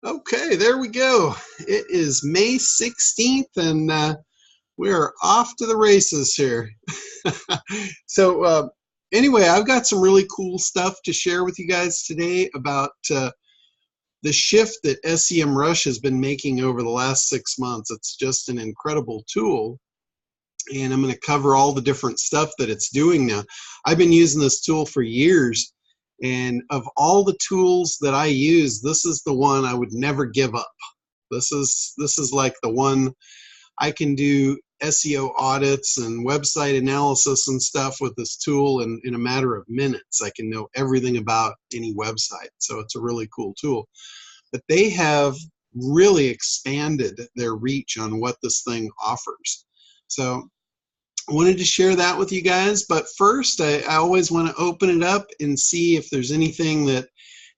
Okay, there we go. It is May 16th, and we're off to the races here. So, anyway, I've got some really cool stuff to share with you guys today about the shift that SEMrush has been making over the last 6 months. It's just an incredible tool, and I'm going to cover all the different stuff that it's doing now. I've been using this tool for years. And of all the tools that I use, this is the one I would never give up. This is like the one I can do SEO audits and website analysis and stuff with this tool in a matter of minutes. I can know everything about any website. So it's a really cool tool. But they have really expanded their reach on what this thing offers. So I wanted to share that with you guys, but first I always want to open it up and see if there's anything that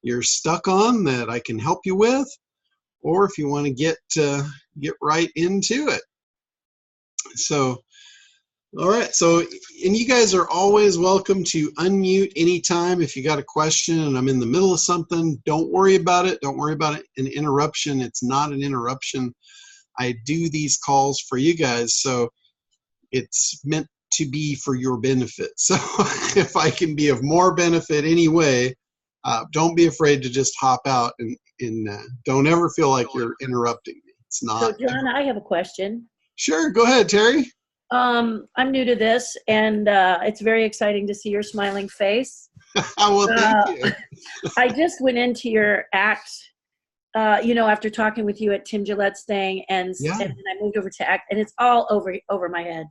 you're stuck on that I can help you with, or if you want to get right into it. So, all right. So, and you guys are always welcome to unmute anytime if you got a question and I'm in the middle of something. Don't worry about it. Don't worry about it. An interruption. It's not an interruption. I do these calls for you guys, so it's meant to be for your benefit. So if I can be of more benefit anyway, don't be afraid to just hop out and don't ever feel like you're interrupting me. It's not. So John, I have a question. Sure, go ahead, Terry. I'm new to this, and it's very exciting to see your smiling face. Well, thank you. I just went into your Act, after talking with you at Tim Gillette's thing, and then I moved over to Act, and it's all over my head.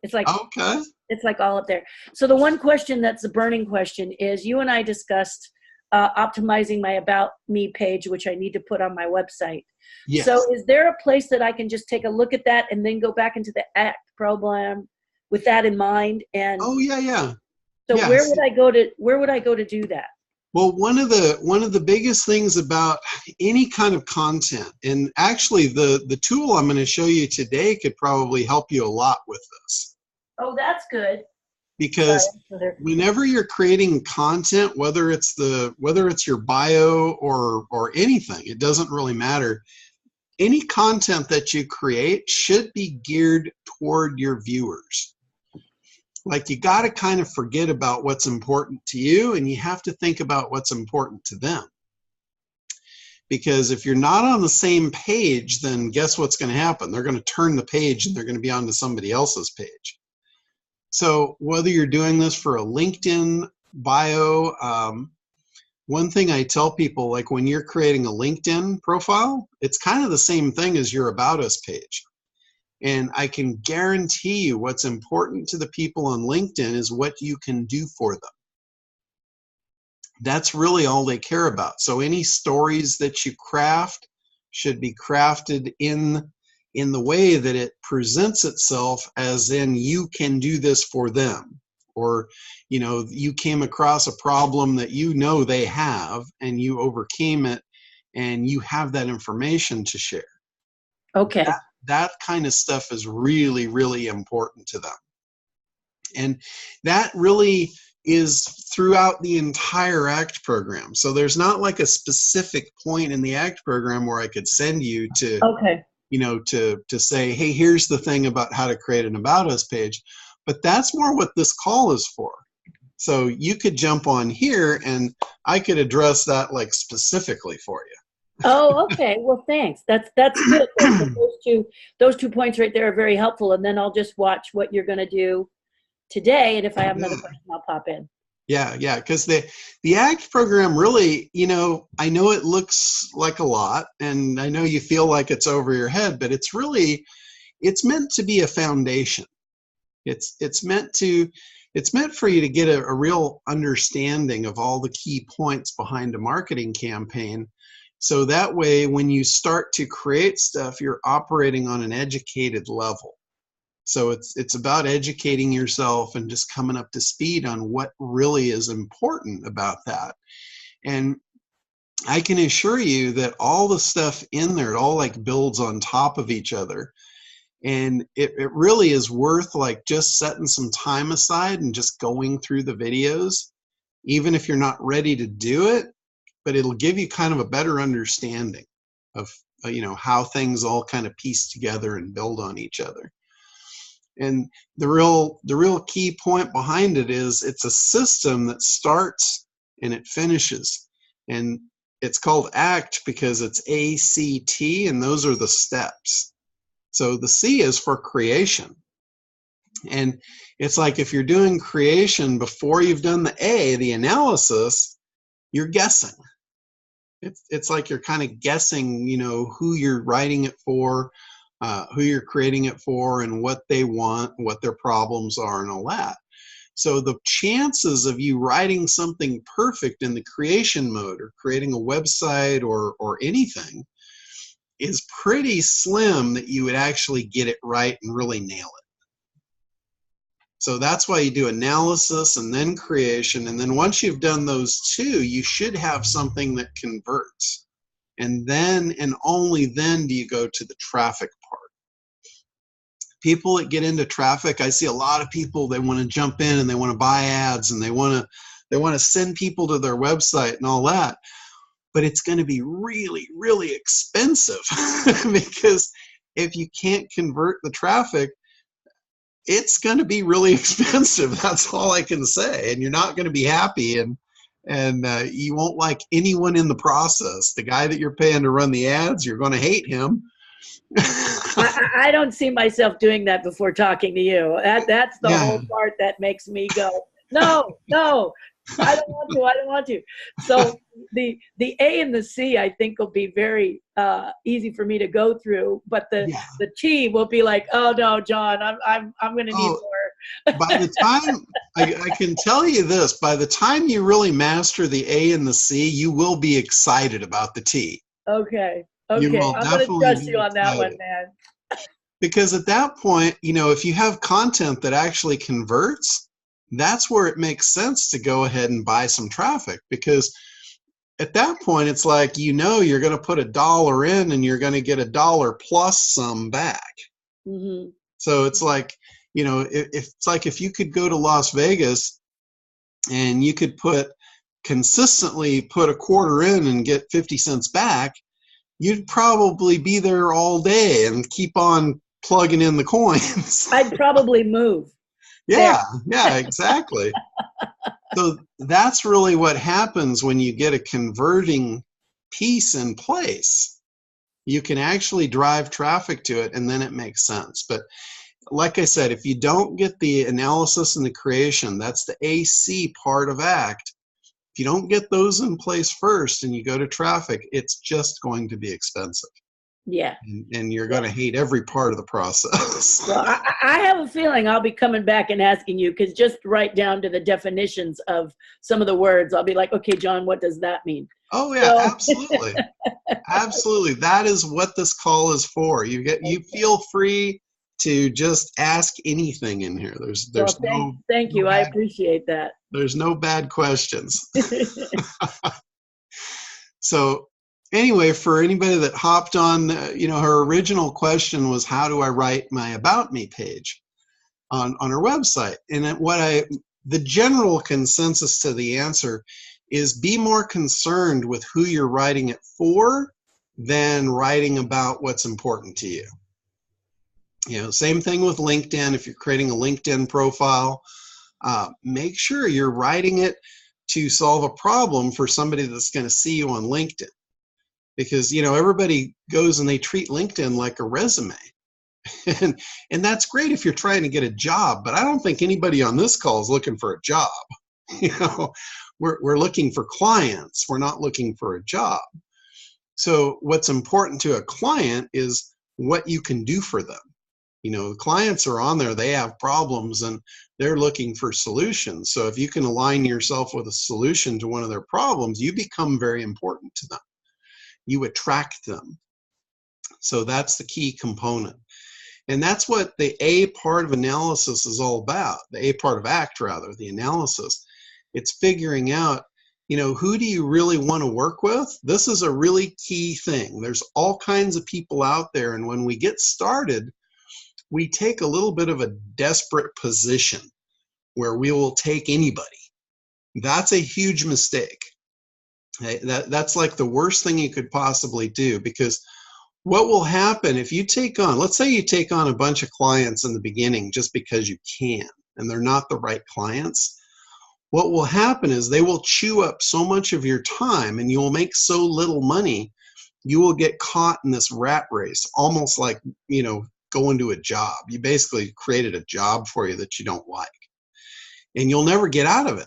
It's like, okay. It's like all up there. So the one question that's the burning question is, you and I discussed optimizing my About Me page, which I need to put on my website. Yes. So is there a place that I can just take a look at that and then go back into the Act program with that in mind? And oh yeah. So yes. Where would I go to do that? Well, one of the biggest things about any kind of content, and actually the tool I'm going to show you today could probably help you a lot with this. Oh, that's good. Because whenever you're creating content, whether it's your bio or anything, it doesn't really matter. Any content that you create should be geared toward your viewers. Like, you got to kind of forget about what's important to you, and you have to think about what's important to them. Because if you're not on the same page, then guess what's going to happen? They're going to turn the page and they're going to be onto somebody else's page. So whether you're doing this for a LinkedIn bio, one thing I tell people, like when you're creating a LinkedIn profile, it's kind of the same thing as your About Us page. And I can guarantee you what's important to the people on LinkedIn is what you can do for them. That's really all they care about. So any stories that you craft should be crafted in the way that it presents itself, as in you can do this for them. Or, you came across a problem that they have and you overcame it and you have that information to share. Okay. That kind of stuff is really, really important to them. And that really is throughout the entire ACT program. So there's not like a specific point in the ACT program where I could send you to, to say, hey, here's the thing about how to create an About Us page. But that's more what this call is for. So you could jump on here and I could address that like specifically for you. Oh, okay. Well, thanks. That's good. Those two points right there are very helpful. And then I'll just watch what you're going to do today. And if I have another question, I'll pop in. Yeah. Because the ACT program really, I know it looks like a lot, and I know you feel like it's over your head, but it's meant to be a foundation. It's meant for you to get a real understanding of all the key points behind a marketing campaign. So that way, when you start to create stuff, you're operating on an educated level. So it's about educating yourself and just coming up to speed on what really is important about that. And I can assure you that all the stuff in there, it all like builds on top of each other. And it really is worth like just setting some time aside and just going through the videos, even if you're not ready to do it, but it'll give you kind of a better understanding. of how things all kind of piece together and build on each other. And the real key point behind it is it's a system that starts and it finishes. And it's called ACT because it's ACT, and those are the steps. So the C is for creation. And it's like if you're doing creation before you've done the A, the analysis, you're guessing. It's like you're kind of guessing, who you're writing it for, who you're creating it for, and what they want, what their problems are, and all that. So the chances of you writing something perfect in the creation mode or creating a website or anything is pretty slim that you would actually get it right and really nail it. So that's why you do analysis and then creation. And then once you've done those two, you should have something that converts. And then and only then do you go to the traffic part. People that get into traffic, I see a lot of people, they want to jump in and they want to buy ads and they want to send people to their website and all that. But it's going to be really, really expensive because if you can't convert the traffic, it's going to be really expensive. That's all I can say. And you're not going to be happy, and you won't like anyone in the process. The guy that you're paying to run the ads, you're going to hate him. I don't see myself doing that before talking to you. That's the whole part that makes me go, no, I don't want to. So the A and the C, I think, will be very easy for me to go through, but the T will be like, oh no, John, I'm going to need more. By the time I can tell you this, by the time you really master the A and the C, you will be excited about the T. Okay. I'm going to trust you on that one, man. Because at that point, if you have content that actually converts, that's where it makes sense to go ahead and buy some traffic, because at that point it's like, you're going to put $1 in and you're going to get $1 plus some back. Mm-hmm. So it's like, if you could go to Las Vegas and you could consistently put $0.25 in and get 50 cents back, you'd probably be there all day and keep on plugging in the coins. I'd probably move. Yeah, exactly. So that's really what happens when you get a converting piece in place. You can actually drive traffic to it, and then it makes sense. But like I said, if you don't get the analysis and the creation, that's the AC part of ACT. If you don't get those in place first and you go to traffic, it's just going to be expensive. Yeah. And you're going to hate every part of the process. Well, I have a feeling I'll be coming back and asking you, because just right down to the definitions of some of the words, I'll be like, okay, John, what does that mean? Oh yeah, absolutely. Absolutely. That is what this call is for. You feel free to just ask anything in here. Thank you. I appreciate that. There's no bad questions. So anyway, for anybody that hopped on, her original question was, how do I write my About Me page on her website? And the general consensus to the answer is, be more concerned with who you're writing it for than writing about what's important to you. Same thing with LinkedIn. If you're creating a LinkedIn profile, make sure you're writing it to solve a problem for somebody that's going to see you on LinkedIn. Because, everybody goes and they treat LinkedIn like a resume. And that's great if you're trying to get a job, but I don't think anybody on this call is looking for a job. We're looking for clients. We're not looking for a job. So what's important to a client is what you can do for them. Clients are on there, they have problems and they're looking for solutions. So if you can align yourself with a solution to one of their problems, you become very important to them. You attract them. So that's the key component. And that's what the A part of analysis is all about. The A part of ACT, rather, the analysis. It's figuring out, who do you really want to work with? This is a really key thing. There's all kinds of people out there. And when we get started, we take a little bit of a desperate position where we will take anybody. That's a huge mistake. Okay? That's like the worst thing you could possibly do, because what will happen if you take on, let's say you take on a bunch of clients in the beginning just because you can, and they're not the right clients, what will happen is they will chew up so much of your time and you will make so little money, you will get caught in this rat race, almost like, going to a job. You basically created a job for you that you don't like. And you'll never get out of it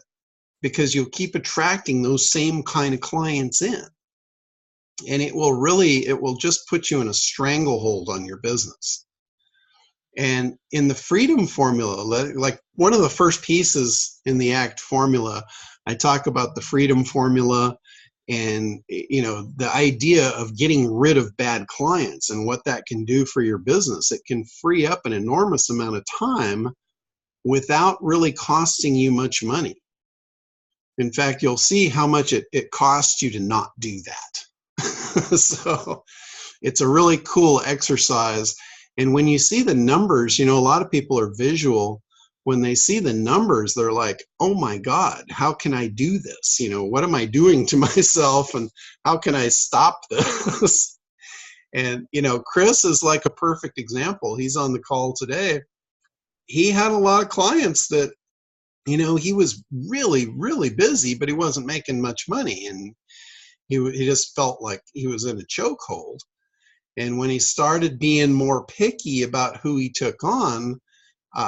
because you'll keep attracting those same kind of clients in. And it will just put you in a stranglehold on your business. And in the freedom formula, like one of the first pieces in the ACT formula, I talk about the freedom formula and, the idea of getting rid of bad clients and what that can do for your business. It can free up an enormous amount of time without really costing you much money. In fact, you'll see how much it costs you to not do that. So it's a really cool exercise. And when you see the numbers, a lot of people are visual. When they see the numbers, they're like, oh my God, how can I do this? What am I doing to myself, and how can I stop this? And, Chris is like a perfect example. He's on the call today. He had a lot of clients that, he was really, really busy, but he wasn't making much money. And he just felt like he was in a chokehold. And when he started being more picky about who he took on,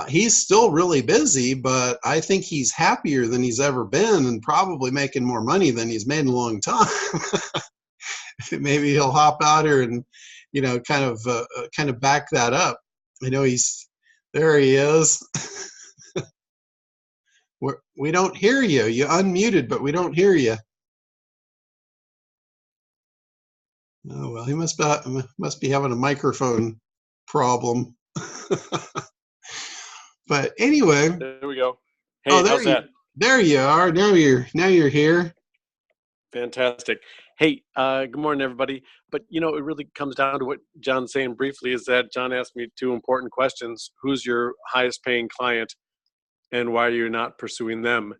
he's still really busy, but I think he's happier than he's ever been and probably making more money than he's made in a long time. Maybe he'll hop out here and, kind of back that up. There he is. We don't hear you. You unmuted, but we don't hear you. Oh, well, he must be having a microphone problem. But anyway. There we go. Hey, how's that? There you are. Now you're here. Fantastic. Hey, good morning, everybody. But, it really comes down to what John's saying briefly, is that John asked me two important questions. Who's your highest paying client, and why are you not pursuing them?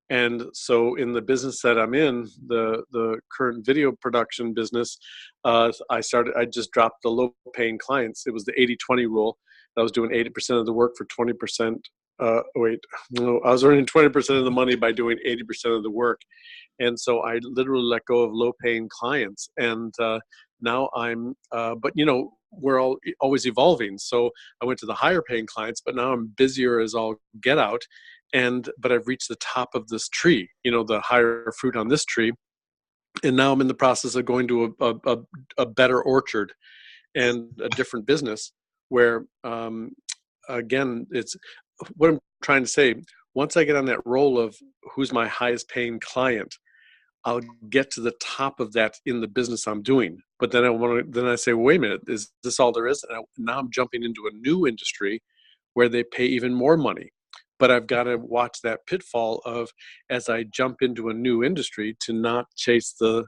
And so in the business that I'm in, the current video production business, I just dropped the low paying clients. It was the 80-20 rule. I was doing 80% of the work for 20%. I was earning 20% of the money by doing 80% of the work. And so I literally let go of low paying clients. And now but we're always evolving. So I went to the higher paying clients, but now I'm busier as all get out. But I've reached the top of this tree, the higher fruit on this tree. And now I'm in the process of going to a better orchard and a different business where, again, it's what I'm trying to say. Once I get on that roll of who's my highest paying client, I'll get to the top of that in the business I'm doing. But then I say, well, wait a minute, is this all there is? And now I'm jumping into a new industry where they pay even more money. But I've got to watch that pitfall of, as I jump into a new industry, to not chase the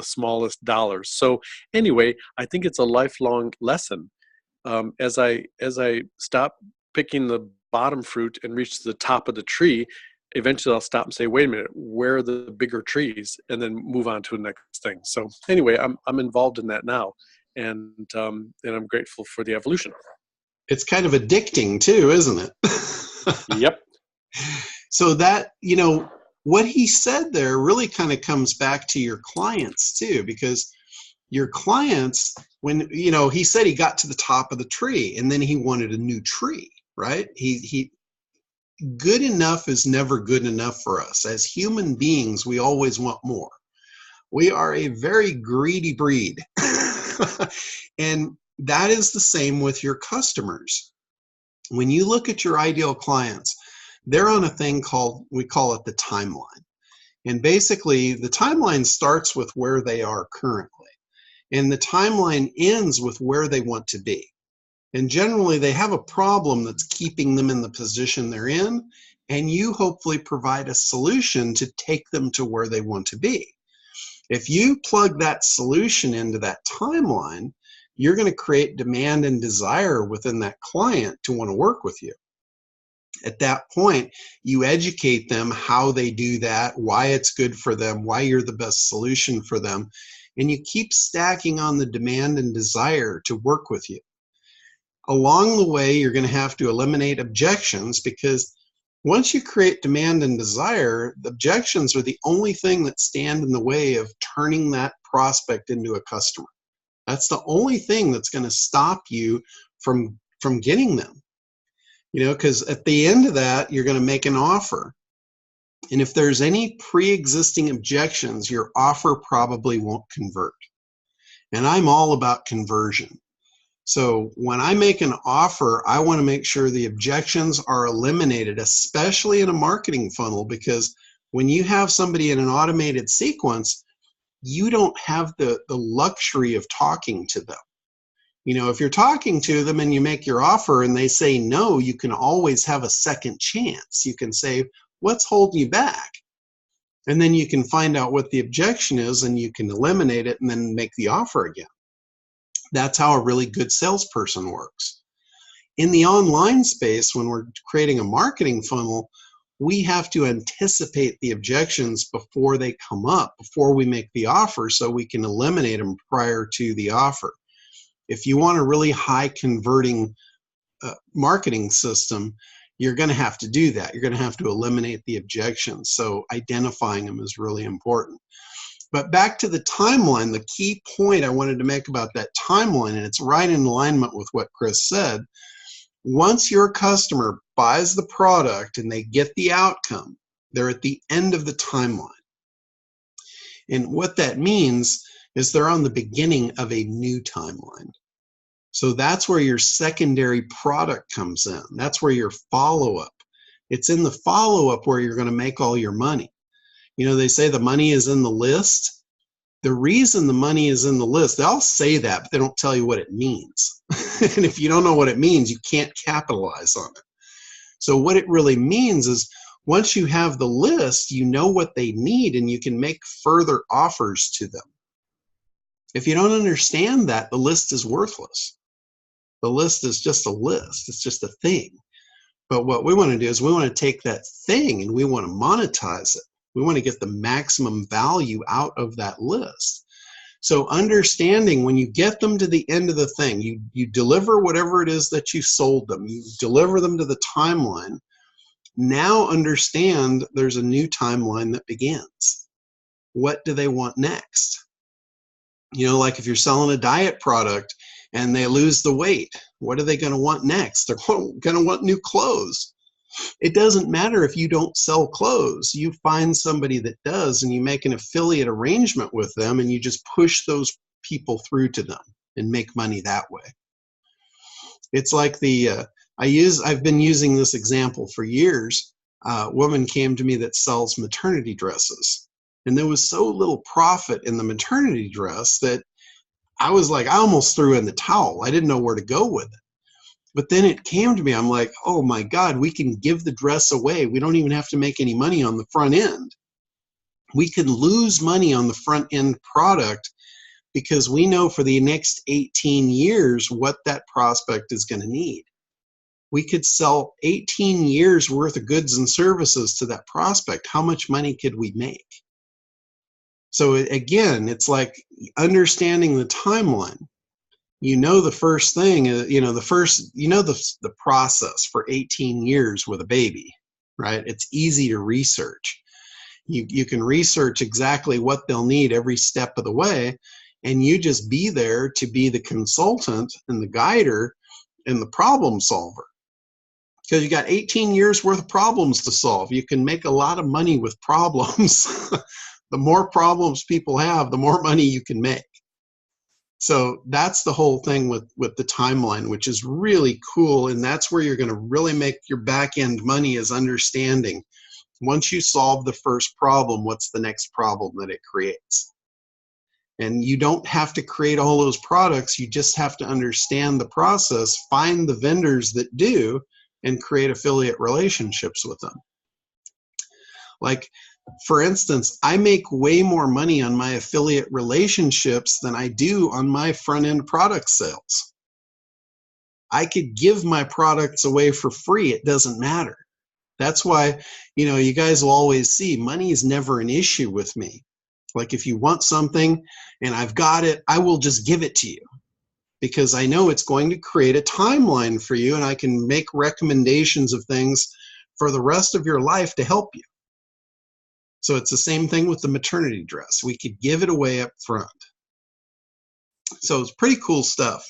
smallest dollars. So anyway, I think it's a lifelong lesson. As I stop picking the bottom fruit and reach the top of the tree, eventually I'll stop and say, wait a minute, where are the bigger trees? And then move on to the next thing. So anyway, I'm involved in that now, and I'm grateful for the evolution. It's kind of addicting too, isn't it? Yep. So that, what he said there really kind of comes back to your clients too, because your clients, when, he said he got to the top of the tree and then he wanted a new tree, right? Good enough is never good enough for us. As human beings, we always want more. We are a very greedy breed. And that is the same with your customers. When you look at your ideal clients, they're on a thing we call it the timeline. And basically, the timeline starts with where they are currently. And the timeline ends with where they want to be. And generally, they have a problem that's keeping them in the position they're in, and you hopefully provide a solution to take them to where they want to be. If you plug that solution into that timeline, you're going to create demand and desire within that client to want to work with you. At that point, you educate them how they do that, why it's good for them, why you're the best solution for them, and you keep stacking on the demand and desire to work with you. Along the way, you're going to have to eliminate objections, because once you create demand and desire, the objections are the only thing that stand in the way of turning that prospect into a customer. That's the only thing that's going to stop you from getting them. You know, because at the end of that, you're going to make an offer. And if there's any pre-existing objections, your offer probably won't convert. And I'm all about conversion. So when I make an offer, I want to make sure the objections are eliminated, especially in a marketing funnel, because when you have somebody in an automated sequence, you don't have the luxury of talking to them. You know, if you're talking to them and you make your offer and they say no, you can always have a second chance. You can say, what's holding you back? And then you can find out what the objection is and you can eliminate it and then make the offer again. That's how a really good salesperson works. In the online space, when we're creating a marketing funnel, we have to anticipate the objections before they come up, before we make the offer, so we can eliminate them prior to the offer. If you want a really high converting marketing system, you're going to have to do that. You're going to have to eliminate the objections. So identifying them is really important. But back to the timeline, the key point I wanted to make about that timeline, and it's right in alignment with what Chris said, once your customer buys the product and they get the outcome, they're at the end of the timeline. And what that means is they're on the beginning of a new timeline. So that's where your secondary product comes in. That's where your follow-up. It's in the follow-up where you're going to make all your money. You know, they say the money is in the list. The reason the money is in the list, they'll say that, but they don't tell you what it means. And if you don't know what it means, you can't capitalize on it. So what it really means is once you have the list, you know what they need and you can make further offers to them. If you don't understand that, the list is worthless. The list is just a list. It's just a thing. But what we want to do is we want to take that thing and we want to monetize it. We want to get the maximum value out of that list. So understanding when you get them to the end of the thing, you deliver whatever it is that you sold them, you deliver them to the timeline. Now understand there's a new timeline that begins. What do they want next? You know, like if you're selling a diet product and they lose the weight, what are they going to want next? They're going to want new clothes. It doesn't matter if you don't sell clothes. You find somebody that does and you make an affiliate arrangement with them and you just push those people through to them and make money that way. It's like I've been using this example for years. A woman came to me that sells maternity dresses, and there was so little profit in the maternity dress that I was like, I almost threw in the towel. I didn't know where to go with it. But then it came to me, I'm like, oh my God, we can give the dress away. We don't even have to make any money on the front end. We could lose money on the front end product because we know for the next 18 years what that prospect is going to need. We could sell 18 years worth of goods and services to that prospect. How much money could we make? So again, it's like understanding the timeline. You know the first thing, the process for 18 years with a baby, right? It's easy to research. You can research exactly what they'll need every step of the way, and you just be there to be the consultant and the guider and the problem solver. Because you got 18 years worth of problems to solve. You can make a lot of money with problems. The more problems people have, the more money you can make. So that's the whole thing with the timeline, which is really cool. And that's where you're going to really make your back end money, is understanding. Once you solve the first problem, what's the next problem that it creates? And you don't have to create all those products. You just have to understand the process, find the vendors that do, and create affiliate relationships with them. Like, for instance, I make way more money on my affiliate relationships than I do on my front-end product sales. I could give my products away for free. It doesn't matter. That's why, you guys will always see money is never an issue with me. Like if you want something and I've got it, I will just give it to you because I know it's going to create a timeline for you and I can make recommendations of things for the rest of your life to help you. So it's the same thing with the maternity dress. We could give it away up front. So it's pretty cool stuff.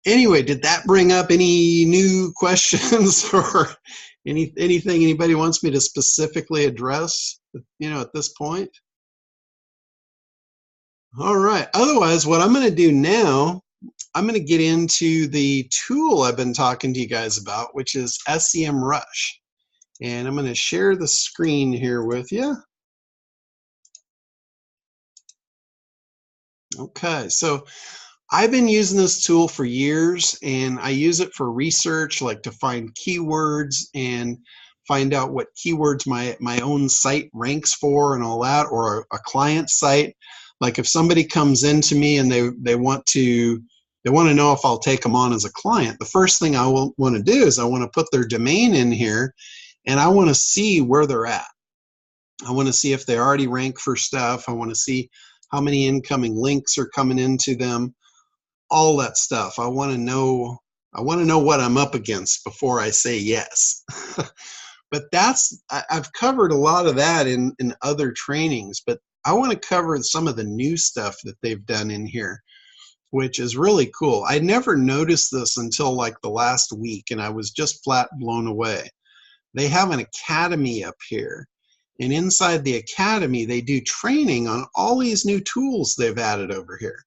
Anyway, did that bring up any new questions or anything anybody wants me to specifically address, at this point? All right. Otherwise, what I'm going to do now, I'm going to get into the tool I've been talking to you guys about, which is SEMrush. And I'm going to share the screen here with you. Okay, so I've been using this tool for years, and I use it for research, like to find keywords and find out what keywords my own site ranks for and all that, or a client site. Like if somebody comes into me and they want to know if I'll take them on as a client, the first thing I will want to do is I want to put their domain in here, and I want to see where they're at. I want to see if they already rank for stuff. I want to see how many incoming links are coming into them, all that stuff. I want to know what I'm up against before I say yes. But I've covered a lot of that in other trainings, but I want to cover some of the new stuff that they've done in here, which is really cool. I never noticed this until like the last week, and I was just flat blown away. They have an academy up here. And inside the academy, they do training on all these new tools they've added over here.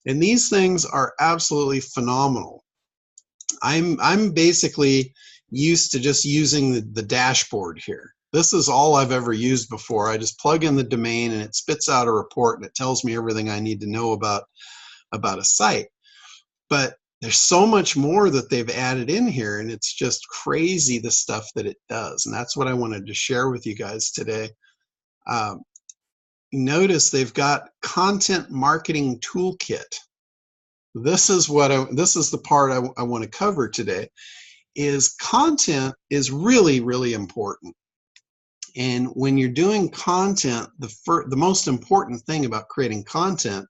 And these things are absolutely phenomenal. I'm basically used to just using the dashboard here. This is all I've ever used before. I just plug in the domain and it spits out a report and it tells me everything I need to know about a site. But there's so much more that they've added in here, and it's just crazy the stuff that it does. And that's what I wanted to share with you guys today. Notice they've got content marketing toolkit. This is the part I want to cover today. Is content is really, really important. And when you're doing content, the most important thing about creating content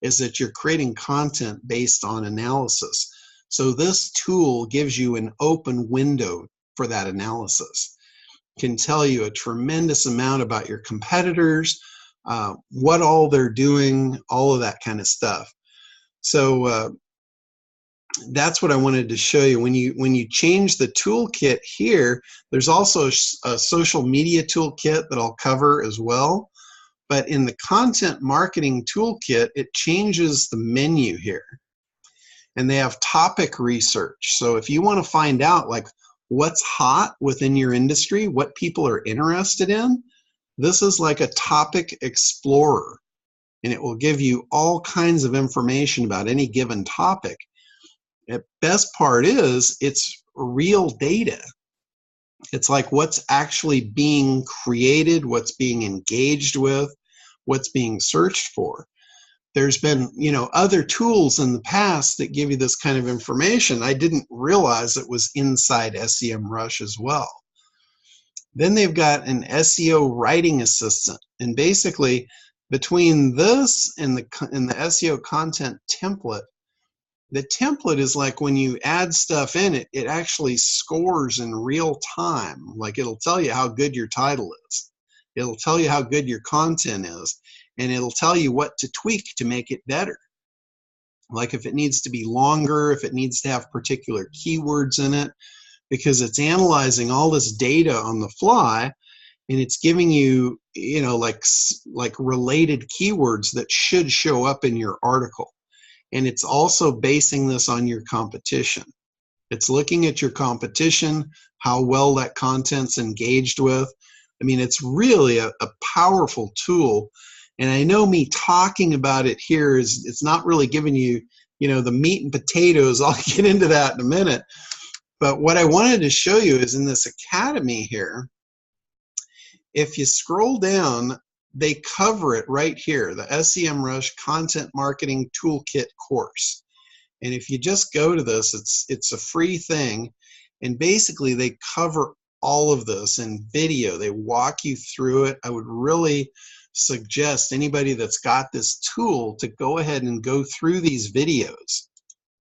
is that you're creating content based on analysis. So this tool gives you an open window for that analysis. It can tell you a tremendous amount about your competitors, what all they're doing, all of that kind of stuff. So that's what I wanted to show you. When you change the toolkit here, there's also a social media toolkit that I'll cover as well. But in the content marketing toolkit, it changes the menu here. And they have topic research. So if you want to find out like what's hot within your industry, what people are interested in, this is like a topic explorer. And it will give you all kinds of information about any given topic. The best part is it's real data. It's like what's actually being created, what's being engaged with, what's being searched for. There's been, other tools in the past that give you this kind of information. I didn't realize it was inside SEMrush as well. Then they've got an SEO writing assistant, and basically between this and the SEO content template, the template is like when you add stuff in it, it actually scores in real time. Like it'll tell you how good your title is. It'll tell you how good your content is, and it'll tell you what to tweak to make it better. Like if it needs to be longer, if it needs to have particular keywords in it, because it's analyzing all this data on the fly, and it's giving you, like related keywords that should show up in your article. And it's also basing this on your competition. It's looking at your competition, how well that content's engaged with. I mean, it's really a powerful tool. And I know me talking about it here it's not really giving you, the meat and potatoes. I'll get into that in a minute. But what I wanted to show you is in this academy here, if you scroll down, they cover it right here, the SEMrush Content Marketing Toolkit course. And if you just go to this, it's a free thing. And basically they cover all of this in video. They walk you through it. I would really suggest anybody that's got this tool to go ahead and go through these videos.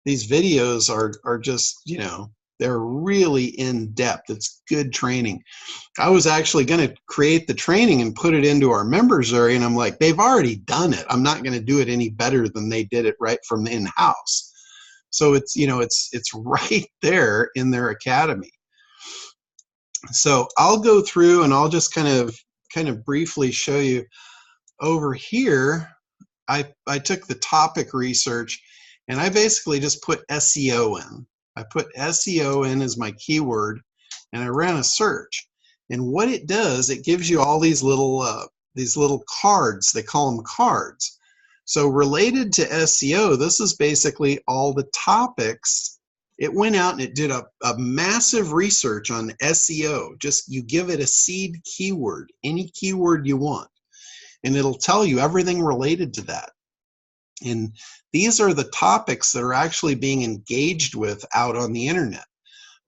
These videos are just, you know, they're really in depth. It's good training. I was actually going to create the training and put it into our members area, and I'm like, they've already done it. I'm not going to do it any better than they did it right from in-house. So it's, you know, it's right there in their academy. So I'll go through and I'll just kind of briefly show you over here. I took the topic research and I basically just put SEO in. I put SEO in as my keyword and I ran a search. And what it does, it gives you all these little cards. They call them cards. So related to SEO, this is basically all the topics. It went out and it did a massive research on SEO. Just you give it a seed keyword, any keyword you want, and it'll tell you everything related to that. And these are the topics that are actually being engaged with out on the internet,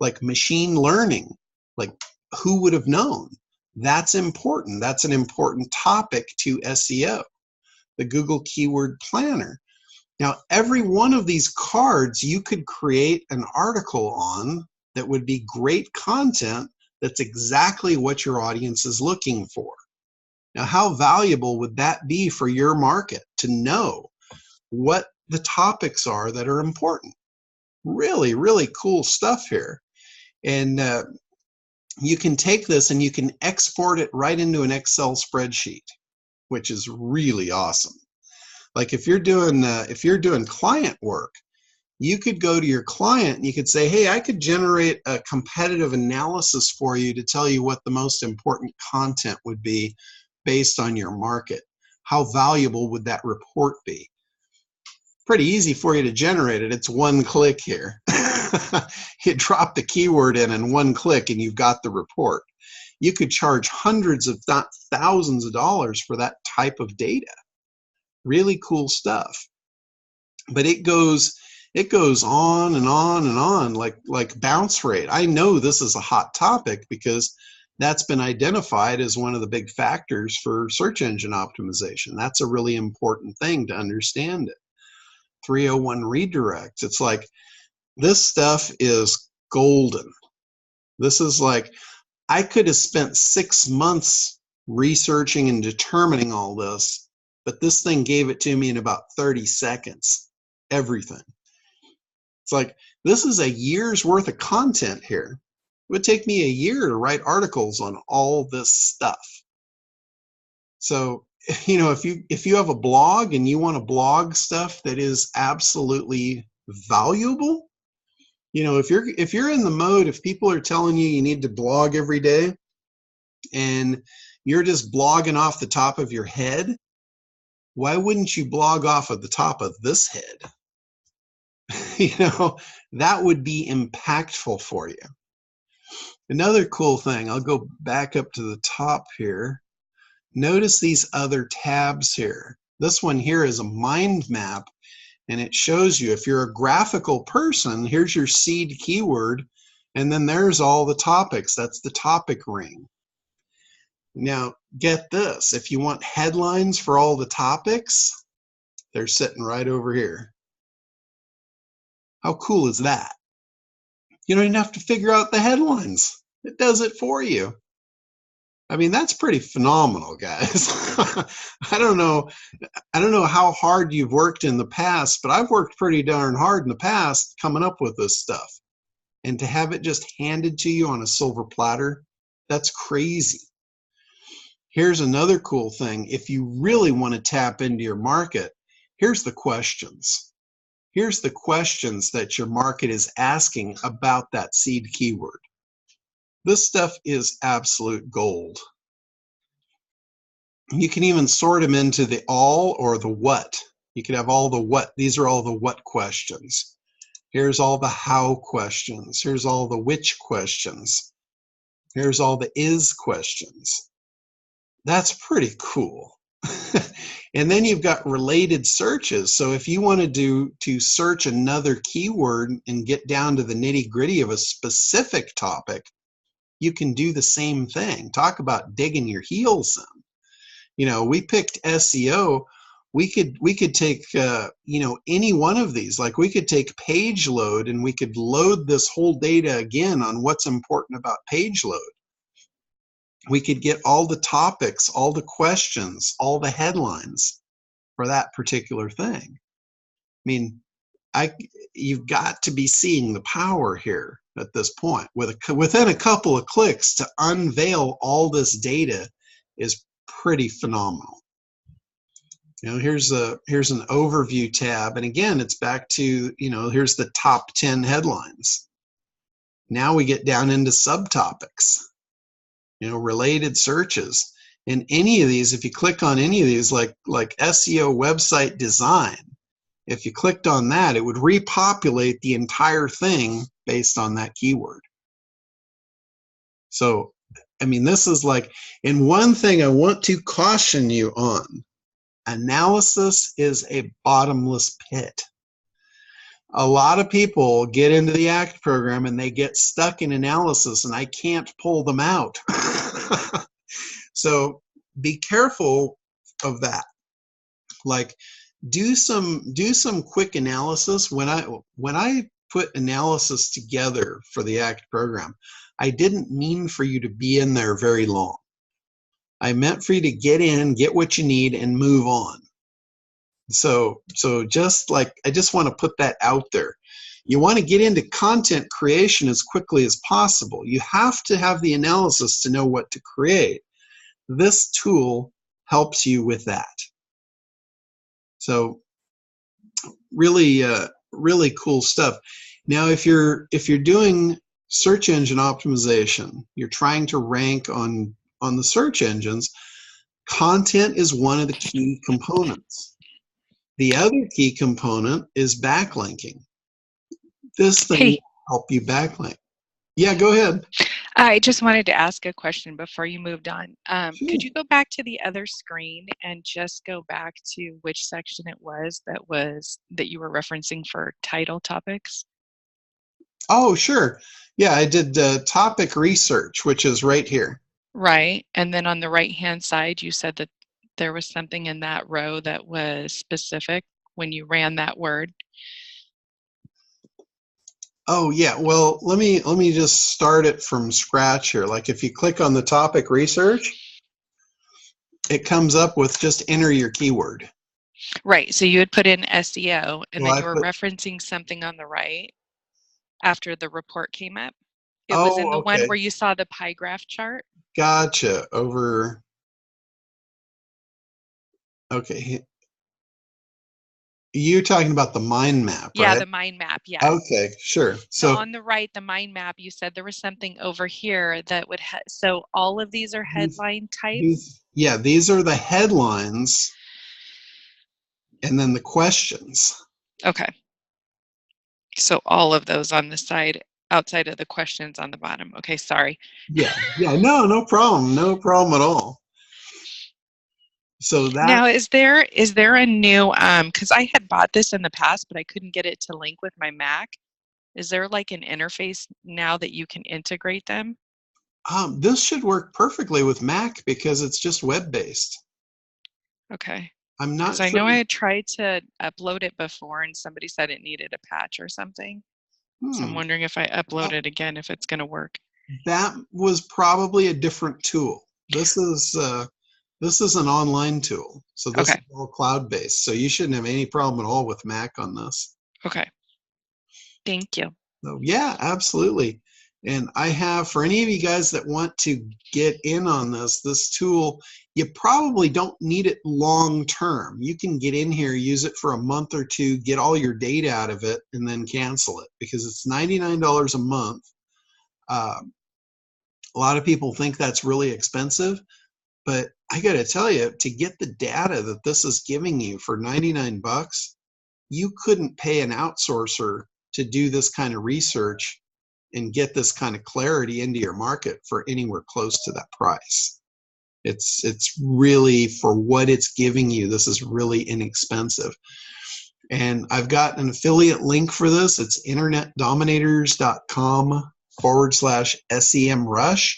like machine learning. Like, who would have known? That's important. That's an important topic to SEO. The Google Keyword Planner. Now, every one of these cards you could create an article on that would be great content that's exactly what your audience is looking for. Now, how valuable would that be for your market to know what the topics are that are important? Really, really cool stuff here. And you can take this and you can export it right into an Excel spreadsheet, which is really awesome. Like if you're doing client work, you could go to your client and you could say, hey, I could generate a competitive analysis for you to tell you what the most important content would be based on your market. How valuable would that report be? Pretty easy for you to generate it. It's one click here. You drop the keyword in one click and you've got the report. You could charge hundreds of thousands of dollars for that type of data. Really cool stuff. But it goes on and on and on like bounce rate. I know this is a hot topic because that's been identified as one of the big factors for search engine optimization. That's a really important thing to understand it. 301 redirects. It's like this stuff is golden. This is like, I could have spent 6 months researching and determining all this, but this thing gave it to me in about 30 seconds, everything. It's like, this is a year's worth of content here. It would take me a year to write articles on all this stuff. So, you know, if you have a blog and you want to blog stuff that is absolutely valuable, you know, if you're in the mode, if people are telling you need to blog every day and you're just blogging off the top of your head, why wouldn't you blog off of the top of this head? You know, that would be impactful for you. Another cool thing, I'll go back up to the top here. Notice these other tabs here. This one here is a mind map, and it shows you if you're a graphical person, here's your seed keyword, and then there's all the topics. That's the topic ring. Now, get this. If you want headlines for all the topics, they're sitting right over here. How cool is that? You don't even have to figure out the headlines. It does it for you. I mean, that's pretty phenomenal, guys. I don't know how hard you've worked in the past, but I've worked pretty darn hard in the past coming up with this stuff. And to have it just handed to you on a silver platter, that's crazy. Here's another cool thing. If you really want to tap into your market, here's the questions. Here's the questions that your market is asking about that seed keyword. This stuff is absolute gold. You can even sort them into the all or the what. You could have all the what. These are all the what questions. Here's all the how questions. Here's all the which questions. Here's all the is questions. That's pretty cool. And then you've got related searches. So if you wanted to search another keyword and get down to the nitty-gritty of a specific topic, you can do the same thing. Talk about digging your heels in. We picked SEO. We could take any one of these. Like we could take page load and we could load this whole data again on what's important about page load. We could get all the topics, all the questions, all the headlines for that particular thing. I mean, you've got to be seeing the power here at this point. Within a couple of clicks to unveil all this data is pretty phenomenal. Here's an overview tab, and again, it's back to, here's the top 10 headlines. Now we get down into subtopics, related searches. And any of these, if you click on any of these, like SEO website design, if you clicked on that, it would repopulate the entire thing based on that keyword. So, I mean, this is like, and one thing I want to caution you on, analysis is a bottomless pit. A lot of people get into the ACT program and they get stuck in analysis, and I can't pull them out. So be careful of that. Like, do some quick analysis. When I put analysis together for the ACT program, I didn't mean for you to be in there very long. I meant for you to get in, get what you need, and move on. So just like, I just want to put that out there. You want to get into content creation as quickly as possible. You have to have the analysis to know what to create. This tool helps you with that. So really, really cool stuff. Now, if you're doing search engine optimization, you're trying to rank on the search engines, content is one of the key components. The other key component is backlinking. This thing will help you backlink. Yeah, go ahead. I just wanted to ask a question before you moved on. Sure. Could you go back to the other screen and just go back to which section it was that you were referencing for title topics? Oh, sure. Yeah, I did topic research, which is right here. Right. And then on the right-hand side, you said that there was something in that row that was specific when you ran that word. Oh yeah, well let me just start it from scratch here. Like if you click on the topic research, it comes up with just enter your keyword. Right, so you would put in SEO, and Well, then you were referencing something on the right after the report came up. It was in the one where you saw the pie graph chart. Gotcha. Over. Okay. You're talking about the mind map, right? Yeah, the mind map, yeah. Okay, sure. So on the right, the mind map, you said there was something over here that would, so all of these are headline type? Yeah, these are the headlines and then the questions. Okay. So all of those on the side, outside of the questions on the bottom. Okay, sorry. Yeah, no problem. No problem at all. So that now is there a new because I had bought this in the past, but I couldn't get it to link with my Mac. Is there like an interface now that you can integrate them? This should work perfectly with Mac because it's just web-based. Okay. I'm not sure. I know I had tried to upload it before and somebody said it needed a patch or something. So I'm wondering if I upload it again, if it's going to work. That was probably a different tool. This is an online tool. So this is all cloud-based. So you shouldn't have any problem at all with Mac on this. Okay. Thank you. So, yeah, absolutely. And I have, for any of you guys that want to get in on this tool, you probably don't need it long term. You can get in here, use it for a month or two, get all your data out of it, and then cancel it because it's $99 a month. A lot of people think that's really expensive, but I got to tell you, to get the data that this is giving you for 99 bucks, you couldn't pay an outsourcer to do this kind of research and get this kind of clarity into your market for anywhere close to that price. It's really, for what it's giving you, this is really inexpensive. And I've got an affiliate link for this. It's internetdominators.com SEMrush.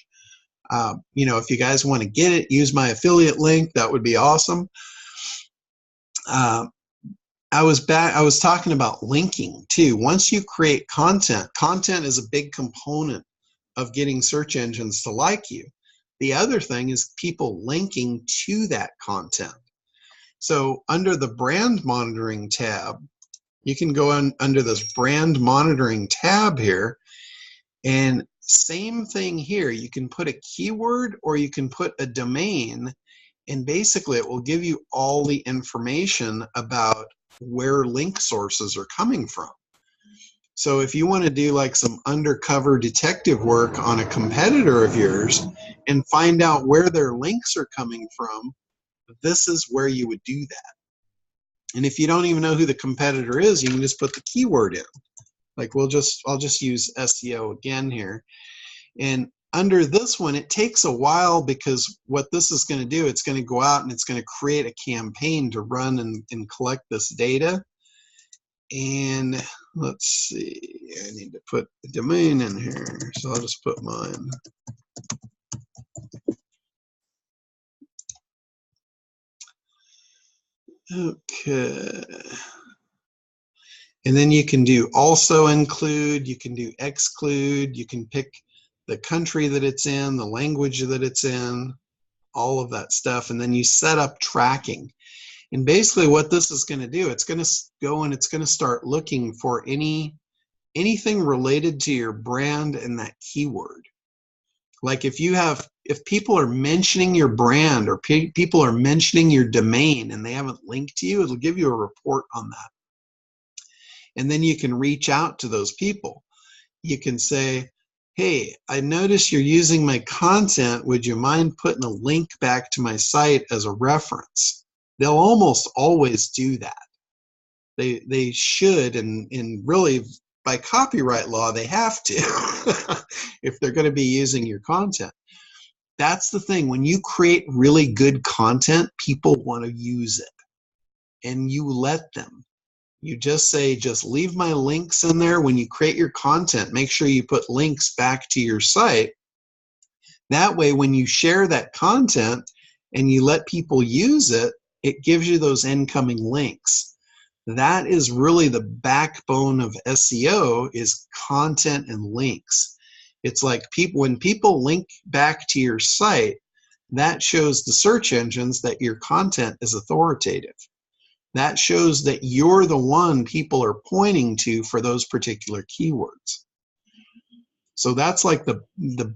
You know, if you guys want to get it, use my affiliate link. That would be awesome. I was talking about linking too. Once you create content is a big component of getting search engines to like you. The other thing is people linking to that content. So under the brand monitoring tab, you can go under this brand monitoring tab here, and same thing here. You can put a keyword or you can put a domain, and basically it will give you all the information about where link sources are coming from. So if you want to do like some undercover detective work on a competitor of yours and find out where their links are coming from, this is where you would do that. And if you don't even know who the competitor is, you can just put the keyword in. Like I'll just use SEO again here. And under this one, it takes a while because what this is going to do, it's going to go out and it's going to create a campaign to run and collect this data. And let's see, I need to put the domain in here. So I'll just put mine. Okay. And then you can do also include, you can do exclude, you can pick the country that it's in, the language that it's in, all of that stuff. And then you set up tracking. And basically what this is going to do, it's going to go and it's going to start looking for anything related to your brand and that keyword. Like if people are mentioning your brand or people are mentioning your domain and they haven't linked to you, it'll give you a report on that. And then you can reach out to those people. You can say, hey, I noticed you're using my content. Would you mind putting a link back to my site as a reference? They'll almost always do that. They should, and really by copyright law, they have to if they're going to be using your content. That's the thing. When you create really good content, people want to use it. And you let them. You just say, just leave my links in there. When you create your content, make sure you put links back to your site. That way, when you share that content and you let people use it, it gives you those incoming links. That is really the backbone of SEO, is content and links. It's like when people link back to your site, that shows the search engines that your content is authoritative. That shows that you're the one people are pointing to for those particular keywords. So that's like the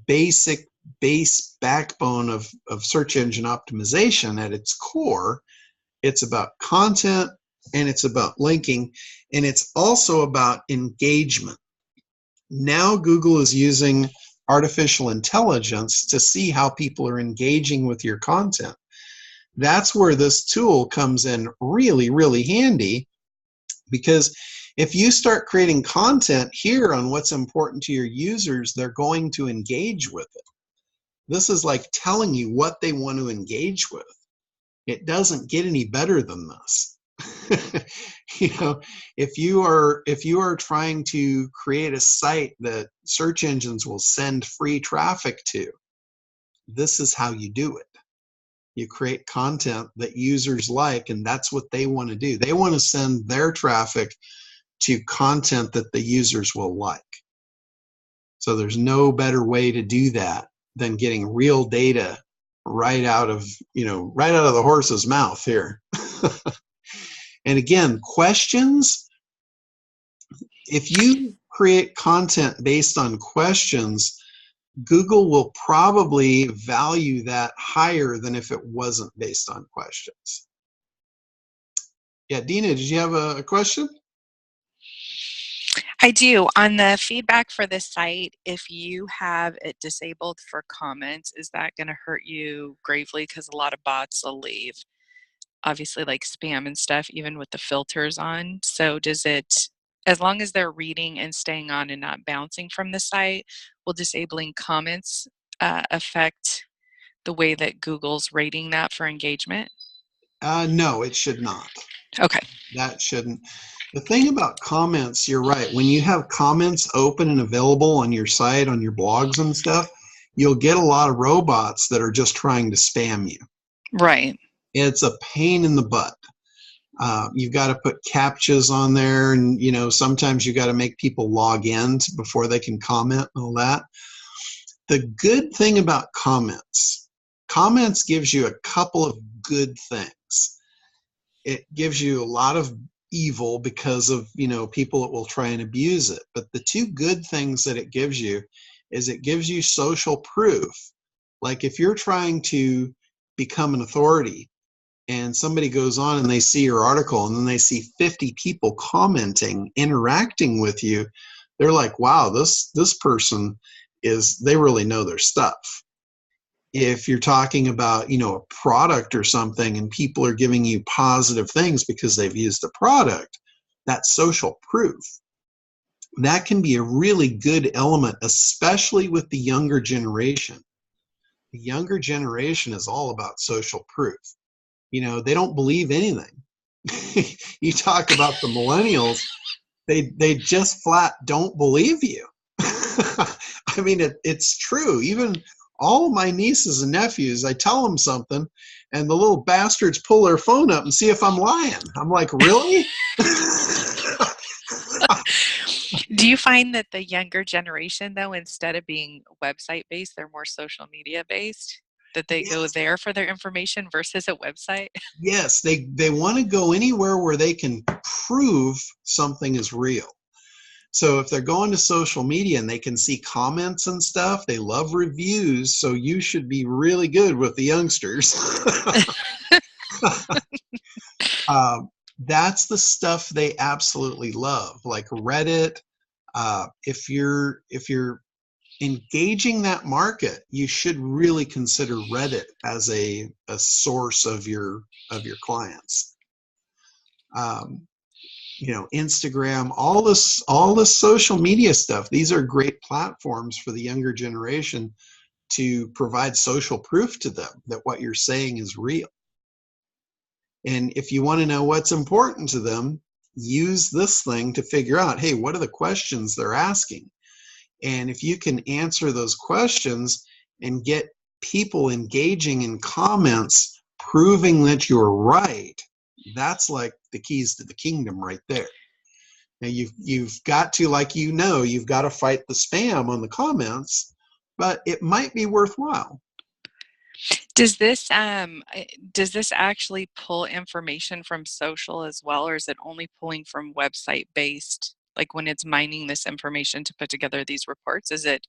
base backbone of search engine optimization. At its core, it's about content and it's about linking, and it's also about engagement. Now Google is using artificial intelligence to see how people are engaging with your content. That's where this tool comes in really, really handy, because if you start creating content here on what's important to your users, they're going to engage with it. This is like telling you what they want to engage with. It doesn't get any better than this. You know, if you are trying to create a site that search engines will send free traffic to, this is how you do it. You create content that users like, and that's what they want to do. They want to send their traffic to content that the users will like. So there's no better way to do that than getting real data right out of the horse's mouth here. And again, questions, if you create content based on questions, Google will probably value that higher than if it wasn't based on questions. Yeah, Dina, did you have a question? I do. On the feedback for the site, if you have it disabled for comments, is that going to hurt you gravely? Because a lot of bots will leave, obviously, like spam and stuff, even with the filters on. So does it, as long as they're reading and staying on and not bouncing from the site, will disabling comments affect the way that Google's rating that for engagement? No, it should not. Okay. That shouldn't. The thing about comments, you're right. When you have comments open and available on your site, on your blogs and stuff, you'll get a lot of robots that are just trying to spam you. Right. It's a pain in the butt. You've got to put captchas on there, and sometimes you got to make people log in before they can comment and all that. The good thing about comments gives you a couple of good things. It gives you a lot of evil because of people that will try and abuse it. But the two good things that it gives you is it gives you social proof. Like if you're trying to become an authority and somebody goes on and they see your article and then they see 50 people commenting, interacting with you, they're like, wow, this person they really know their stuff. If you're talking about, a product or something and people are giving you positive things because they've used the product, that's social proof. That can be a really good element, especially with the younger generation. The younger generation is all about social proof. They don't believe anything. You talk about the millennials, they just flat don't believe you. I mean, it's true. Even all of my nieces and nephews, I tell them something, and the little bastards pull their phone up and see if I'm lying. I'm like, really? Do you find that the younger generation, though, instead of being website-based, they're more social media-based? That they go there for their information versus a website? Yes, they want to go anywhere where they can prove something is real. So if they're going to social media and they can see comments and stuff, they love reviews, so you should be really good with the youngsters. That's the stuff they absolutely love, like Reddit. If you're engaging that market, you should really consider Reddit as a source of your clients. Instagram, all this social media stuff. These are great platforms for the younger generation to provide social proof to them that what you're saying is real. And if you want to know what's important to them, use this thing to figure out, hey, what are the questions they're asking? And if you can answer those questions and get people engaging in comments, proving that you're right, that's like the keys to the kingdom right there. Now you've got to, you've got to fight the spam on the comments, but it might be worthwhile. Does this actually pull information from social as well, or is it only pulling from website based? Like when it's mining this information to put together these reports, is it's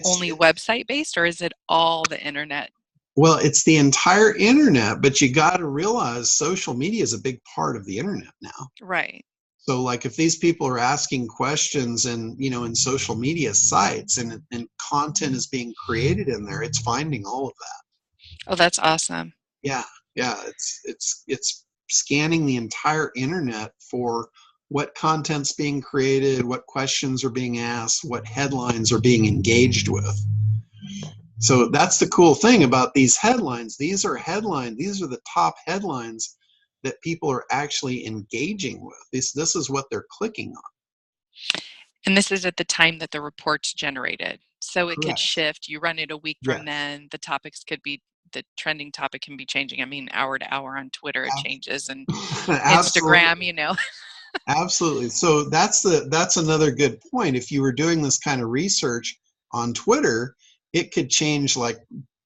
only website based, or is it all the internet? Well, it's the entire internet, but you got to realize social media is a big part of the internet now. Right. So like if these people are asking questions and, in social media sites and content is being created in there, it's finding all of that. Oh, that's awesome. Yeah. It's scanning the entire internet for what content's being created, what questions are being asked, what headlines are being engaged with. So that's the cool thing about these headlines. These are the top headlines that people are actually engaging with. This is what they're clicking on. And this is at the time that the report's generated. So it Correct. could shift. You run it a week from then. The topics could be, the trending topic can be changing. I mean, hour to hour on Twitter, it changes, and Instagram, Absolutely. So that's another good point. If you were doing this kind of research on Twitter, it could change like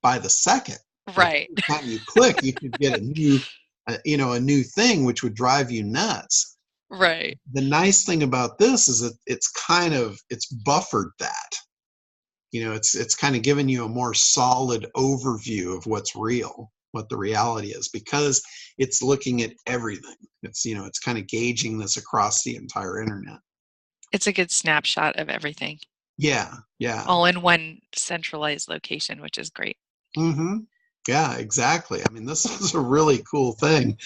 by the second. Right. Like every time you click, you could get a new thing, which would drive you nuts. Right. The nice thing about this is that it's buffered that. It's kind of giving you a more solid overview of what's real, what the reality is, because it's looking at everything. It's kind of gauging this across the entire internet. It's a good snapshot of everything. Yeah. All in one centralized location, which is great. Mm-hmm. Yeah, exactly. I mean, this is a really cool thing.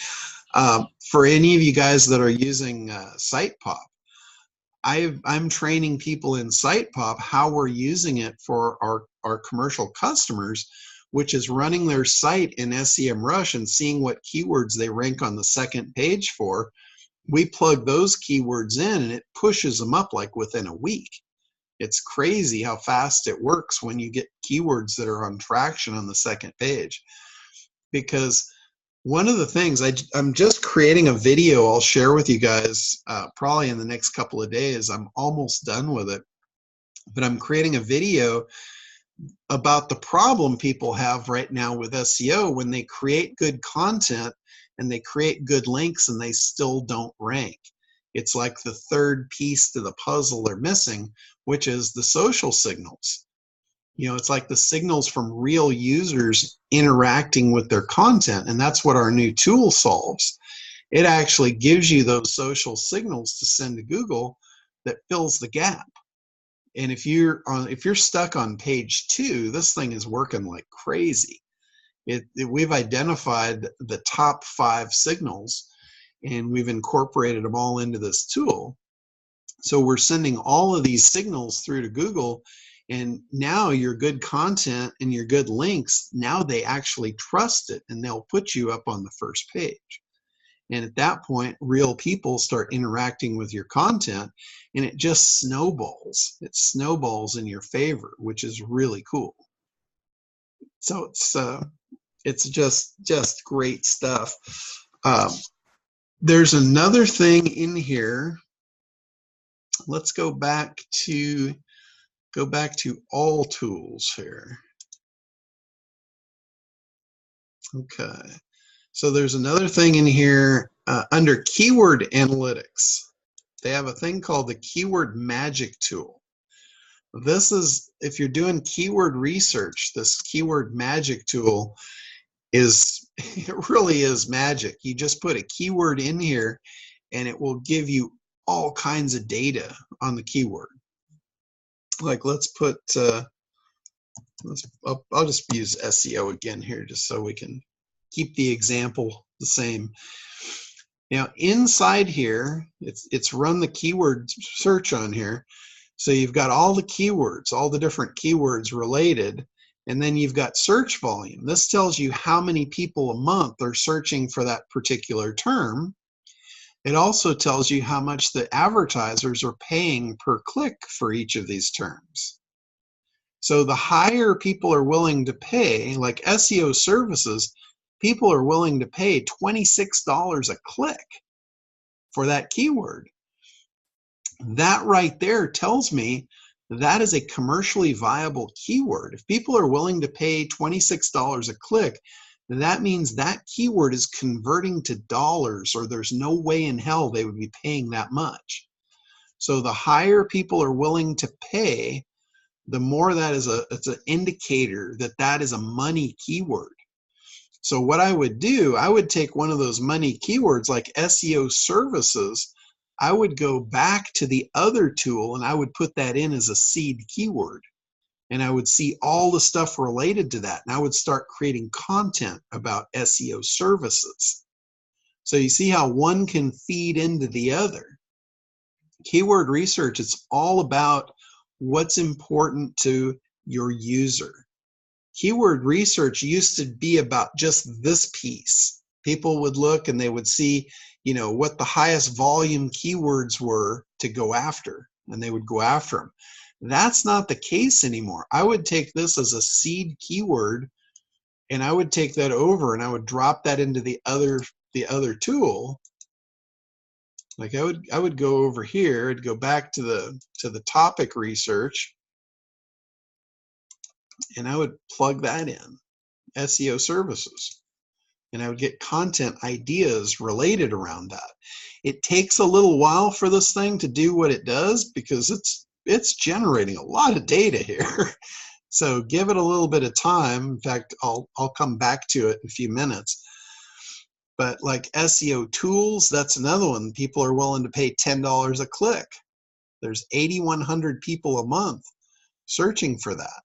For any of you guys that are using SitePop, I'm training people in SitePop how we're using it for our commercial customers, which is running their site in SEMrush and seeing what keywords they rank on the second page for, we plug those keywords in and it pushes them up like within a week. It's crazy how fast it works when you get keywords that are on traction on the second page. Because one of the things, I'm just creating a video I'll share with you guys probably in the next couple of days. I'm almost done with it. But I'm creating a video about the problem people have right now with SEO when they create good content and they create good links and they still don't rank. It's like the third piece to the puzzle they're missing, which is the social signals. You know, it's like the signals from real users interacting with their content, and that's what our new tool solves. It actually gives you those social signals to send to Google that fills the gap. And if you're stuck on page 2, this thing is working like crazy. We've identified the top 5 signals, and we've incorporated them all into this tool. So we're sending all of these signals through to Google, and now your good content and your good links, now they actually trust it, and they'll put you up on the first page. And at that point, real people start interacting with your content, and it just snowballs. It snowballs in your favor, which is really cool. So it's just great stuff. There's another thing in here. Let's go back to all tools here. Okay. So there's another thing in here under keyword analytics. They have a thing called the keyword magic tool. This is, if you're doing keyword research, this keyword magic tool it really is magic. You just put a keyword in here and it will give you all kinds of data on the keyword. Like let's put, I'll just use SEO again here just so we can keep the example the same. Now inside here, it's run the keyword search on here. So you've got all the keywords, all the different keywords related, and then you've got search volume. This tells you how many people a month are searching for that particular term. It also tells you how much the advertisers are paying per click for each of these terms. So the higher people are willing to pay, like SEO services, people are willing to pay $26 a click for that keyword. That right there tells me that is a commercially viable keyword. If people are willing to pay $26 a click, that means that keyword is converting to dollars, or there's no way in hell they would be paying that much. So the higher people are willing to pay, the more that is it's an indicator that that is a money keyword. So what I would do, I would take one of those money keywords like SEO services, I would go back to the other tool and I would put that in as a seed keyword. And I would see all the stuff related to that. And I would start creating content about SEO services. So you see how one can feed into the other. Keyword research, it's all about what's important to your user. Keyword research used to be about just this piece. People would look and they would see, you know, what the highest volume keywords were to go after, and they would go after them. That's not the case anymore. I would take this as a seed keyword, and I would take that over and I would drop that into the other tool. Like I would go over here, I'd go back to the topic research, and I would plug that in, SEO services. And I would get content ideas related around that. It takes a little while for this thing to do what it does because it's generating a lot of data here. So give it a little bit of time. In fact, I'll come back to it in a few minutes. But like SEO tools, that's another one. People are willing to pay $10 a click. There's 8,100 people a month searching for that.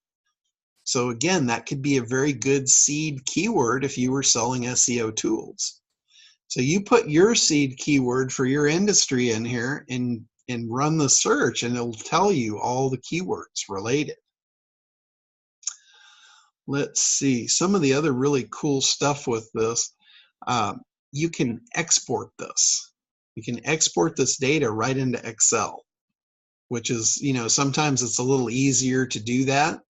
So again, that could be a very good seed keyword if you were selling SEO tools. So you put your seed keyword for your industry in here and run the search, and it'll tell you all the keywords related. Let's see, some of the other really cool stuff with this. You can export this. You can export this data right into Excel, which is, sometimes it's a little easier to do that.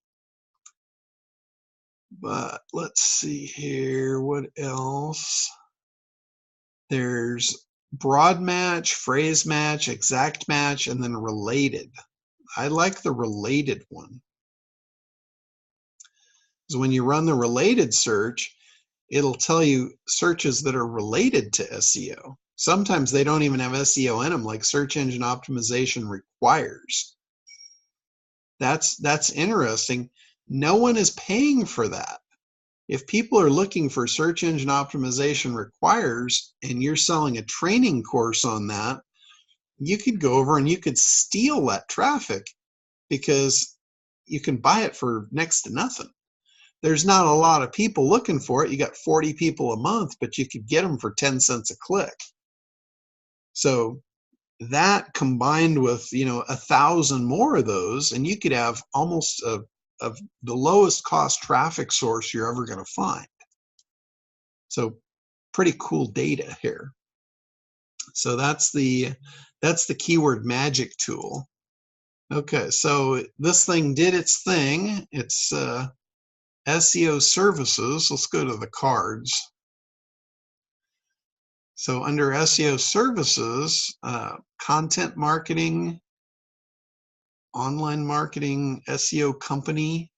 But let's see here, what else? There's broad match, phrase match, exact match, and then related. I like the related one. Because when you run the related search, it'll tell you searches that are related to SEO. Sometimes they don't even have SEO in them, like search engine optimization requires. That's interesting. No one is paying for that. If people are looking for search engine optimization requires, and you're selling a training course on that, you could go over and you could steal that traffic because you can buy it for next to nothing. There's not a lot of people looking for it. You got 40 people a month, but you could get them for 10 cents a click. So that combined with, 1,000 more of those, and you could have almost of the lowest cost traffic source you're ever going to find. So pretty cool data here. So that's the keyword magic tool. Okay, so this thing did its thing. It's SEO services. Let's go to the cards. So under SEO services, content marketing, online marketing, SEO company.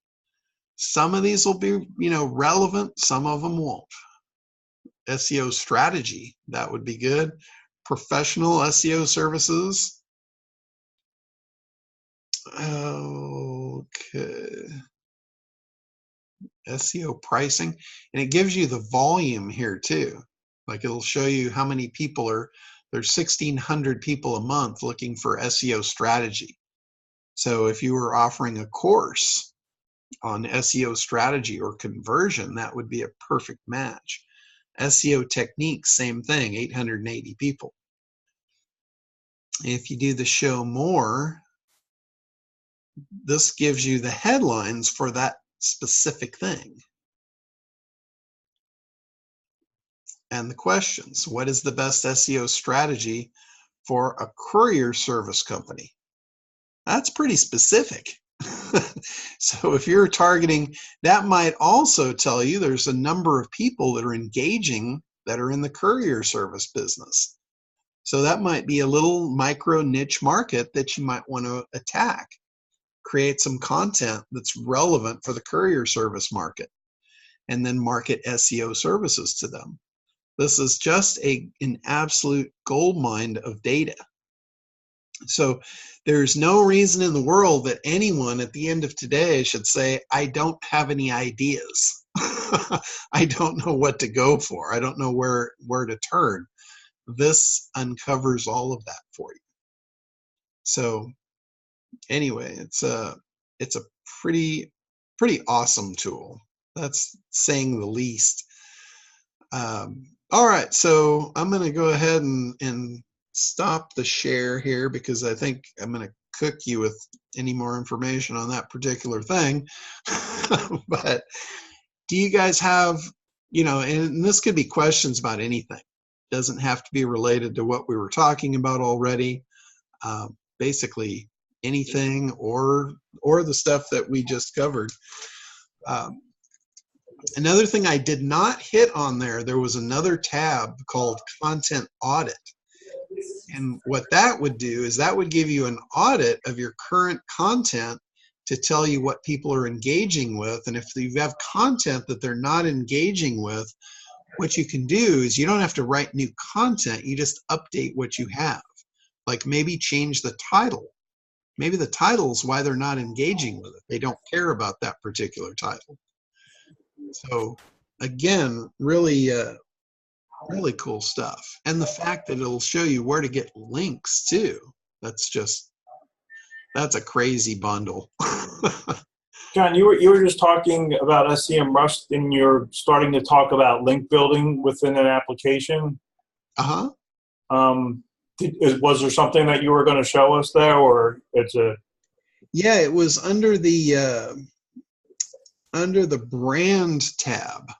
Some of these will be, relevant. Some of them won't. SEO strategy, that would be good. Professional SEO services. Okay. SEO pricing, and it gives you the volume here too. Like it'll show you how many people there's 1,600 people a month looking for SEO strategy. So if you were offering a course on SEO strategy or conversion, that would be a perfect match. SEO techniques, same thing, 880 people. If you do the show more, this gives you the headlines for that specific thing. And the questions. What is the best SEO strategy for a courier service company? That's pretty specific. So if you're targeting, that might also tell you there's a number of people that are engaging that are in the courier service business. So that might be a little micro niche market that you might want to attack. Create some content that's relevant for the courier service market and then market SEO services to them. This is just an absolute goldmine of data. So there's no reason in the world that anyone at the end of today should say, I don't have any ideas. I don't know what to go for. I don't know where to turn. This uncovers all of that for you. So anyway, it's a pretty awesome tool. That's saying the least. All right, so I'm going to go ahead and stop the share here because I think I'm going to cook you with any more information on that particular thing. But do you guys have, and this could be questions about anything. It doesn't have to be related to what we were talking about already. Basically anything or the stuff that we just covered. Another thing I did not hit on there was another tab called Content Audit. And what that would do is that would give you an audit of your current content to tell you what people are engaging with. And if you have content that they're not engaging with, what you can do is you don't have to write new content. You just update what you have. Like maybe change the title. Maybe the title's why they're not engaging with it. They don't care about that particular title. So again, really cool stuff. And the fact that it'll show you where to get links too. That's a crazy bundle. John, you were just talking about SEMrush, and you're starting to talk about link building within an application. Uh-huh. Was there something that you were going to show us there, or it's a? Yeah, it was under the brand tab.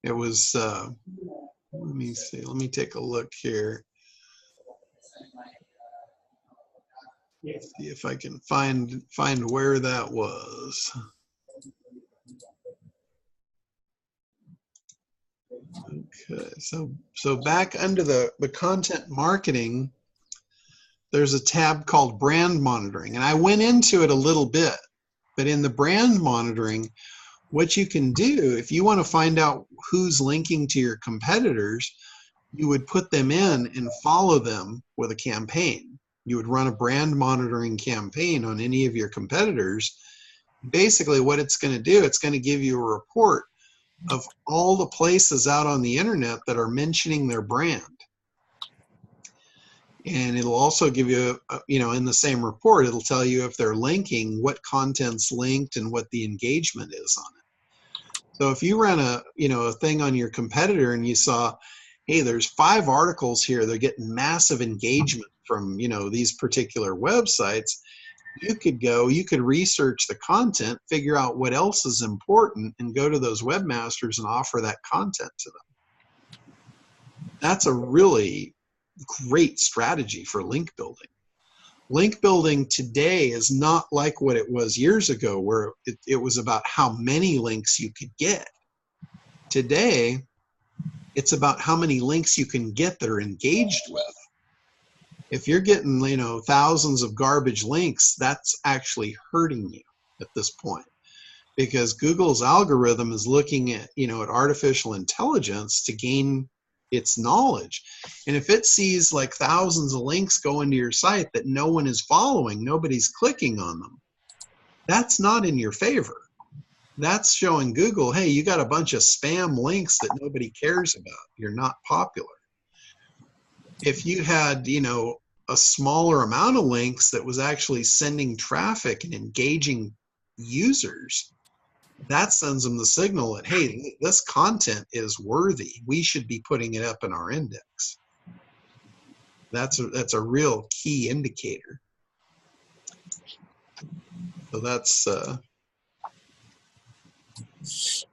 It was. Let me see. Let me take a look here. Let's see if I can find where that was. Okay, so back under the content marketing, there's a tab called brand monitoring, and I went into it a little bit, but in the brand monitoring, what you can do if you want to find out who's linking to your competitors, you would put them in and follow them with a campaign. You would run a brand monitoring campaign on any of your competitors. Basically what it's going to do, it's going to give you a report of all the places out on the internet that are mentioning their brand. And it'll also give you, in the same report, it'll tell you if they're linking, what content's linked and what the engagement is on it. So if you ran a thing on your competitor and you saw, hey, there's 5 articles here, they're getting massive engagement from, these particular websites, you could research the content, figure out what else is important, and go to those webmasters and offer that content to them. That's a really great strategy for link building. Link building today is not like what it was years ago, where it was about how many links you could get. Today, it's about how many links you can get that are engaged with. If you're getting, thousands of garbage links, that's actually hurting you at this point, because Google's algorithm is looking at, at artificial intelligence to gain its knowledge. And if it sees like thousands of links go into your site that no one is following, nobody's clicking on them, that's not in your favor. That's showing Google, hey, you got a bunch of spam links that nobody cares about. You're not popular. If you had, a smaller amount of links that was actually sending traffic and engaging users, that sends them the signal that, hey, this content is worthy. We should be putting it up in our index. That's a real key indicator. So that's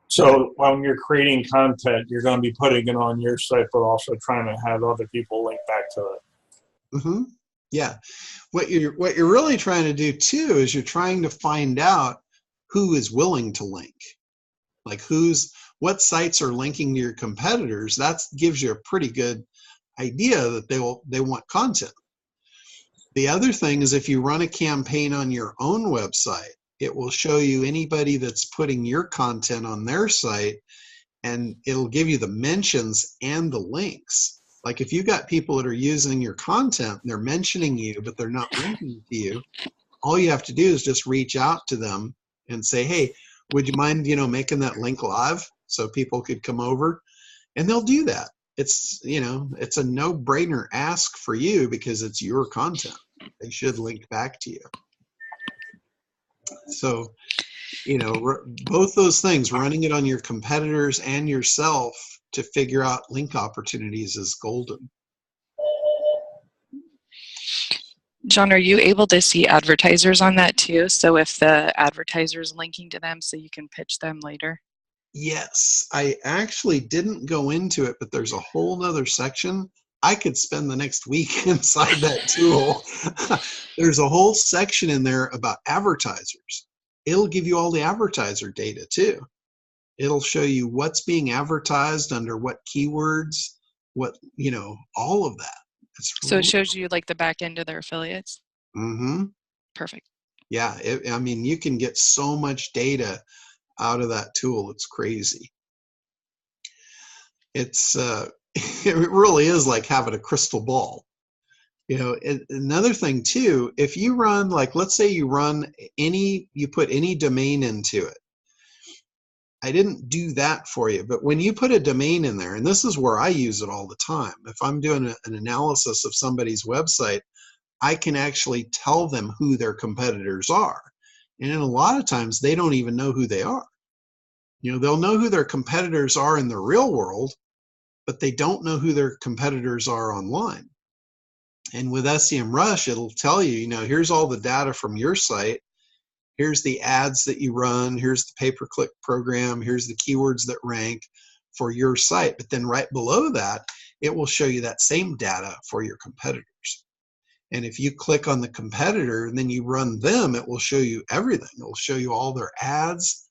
So when you're creating content, you're going to be putting it on your site, but also trying to have other people link back to it. Mm-hmm. Yeah. What you're really trying to do too is you're trying to find out who is willing to link. Like what sites are linking to your competitors. That gives you a pretty good idea that they want content. The other thing is if you run a campaign on your own website, it will show you anybody that's putting your content on their site, and it'll give you the mentions and the links. Like if you got people that are using your content, they're mentioning you, but they're not linking to you, all you have to do is just reach out to them and say, hey, would you mind, making that link live so people could come over? And they'll do that. It's, it's a no-brainer ask for you because it's your content. They should link back to you. So, both those things, running it on your competitors and yourself to figure out link opportunities is golden. John, are you able to see advertisers on that too? So if the advertiser's linking to them so you can pitch them later? Yes, I actually didn't go into it, but there's a whole nother section. I could spend the next week inside that tool. There's a whole section in there about advertisers. It'll give you all the advertiser data too. It'll show you what's being advertised under what keywords, all of that. So it shows you like the back end of their affiliates? Mm-hmm. Perfect. Yeah, you can get so much data out of that tool. It's crazy. It's it really is like having a crystal ball. Another thing too, if you run, like, let's say you put any domain into it. I didn't do that for you, but when you put a domain in there, and this is where I use it all the time, if I'm doing an analysis of somebody's website, I can actually tell them who their competitors are. And in a lot of times, they don't even know who they are. They'll know who their competitors are in the real world, but they don't know who their competitors are online. And with SEMrush, it'll tell you, here's all the data from your site. Here's the ads that you run. Here's the pay-per-click program. Here's the keywords that rank for your site. But then right below that, it will show you that same data for your competitors. And if you click on the competitor and then you run them, it will show you everything. It will show you all their ads.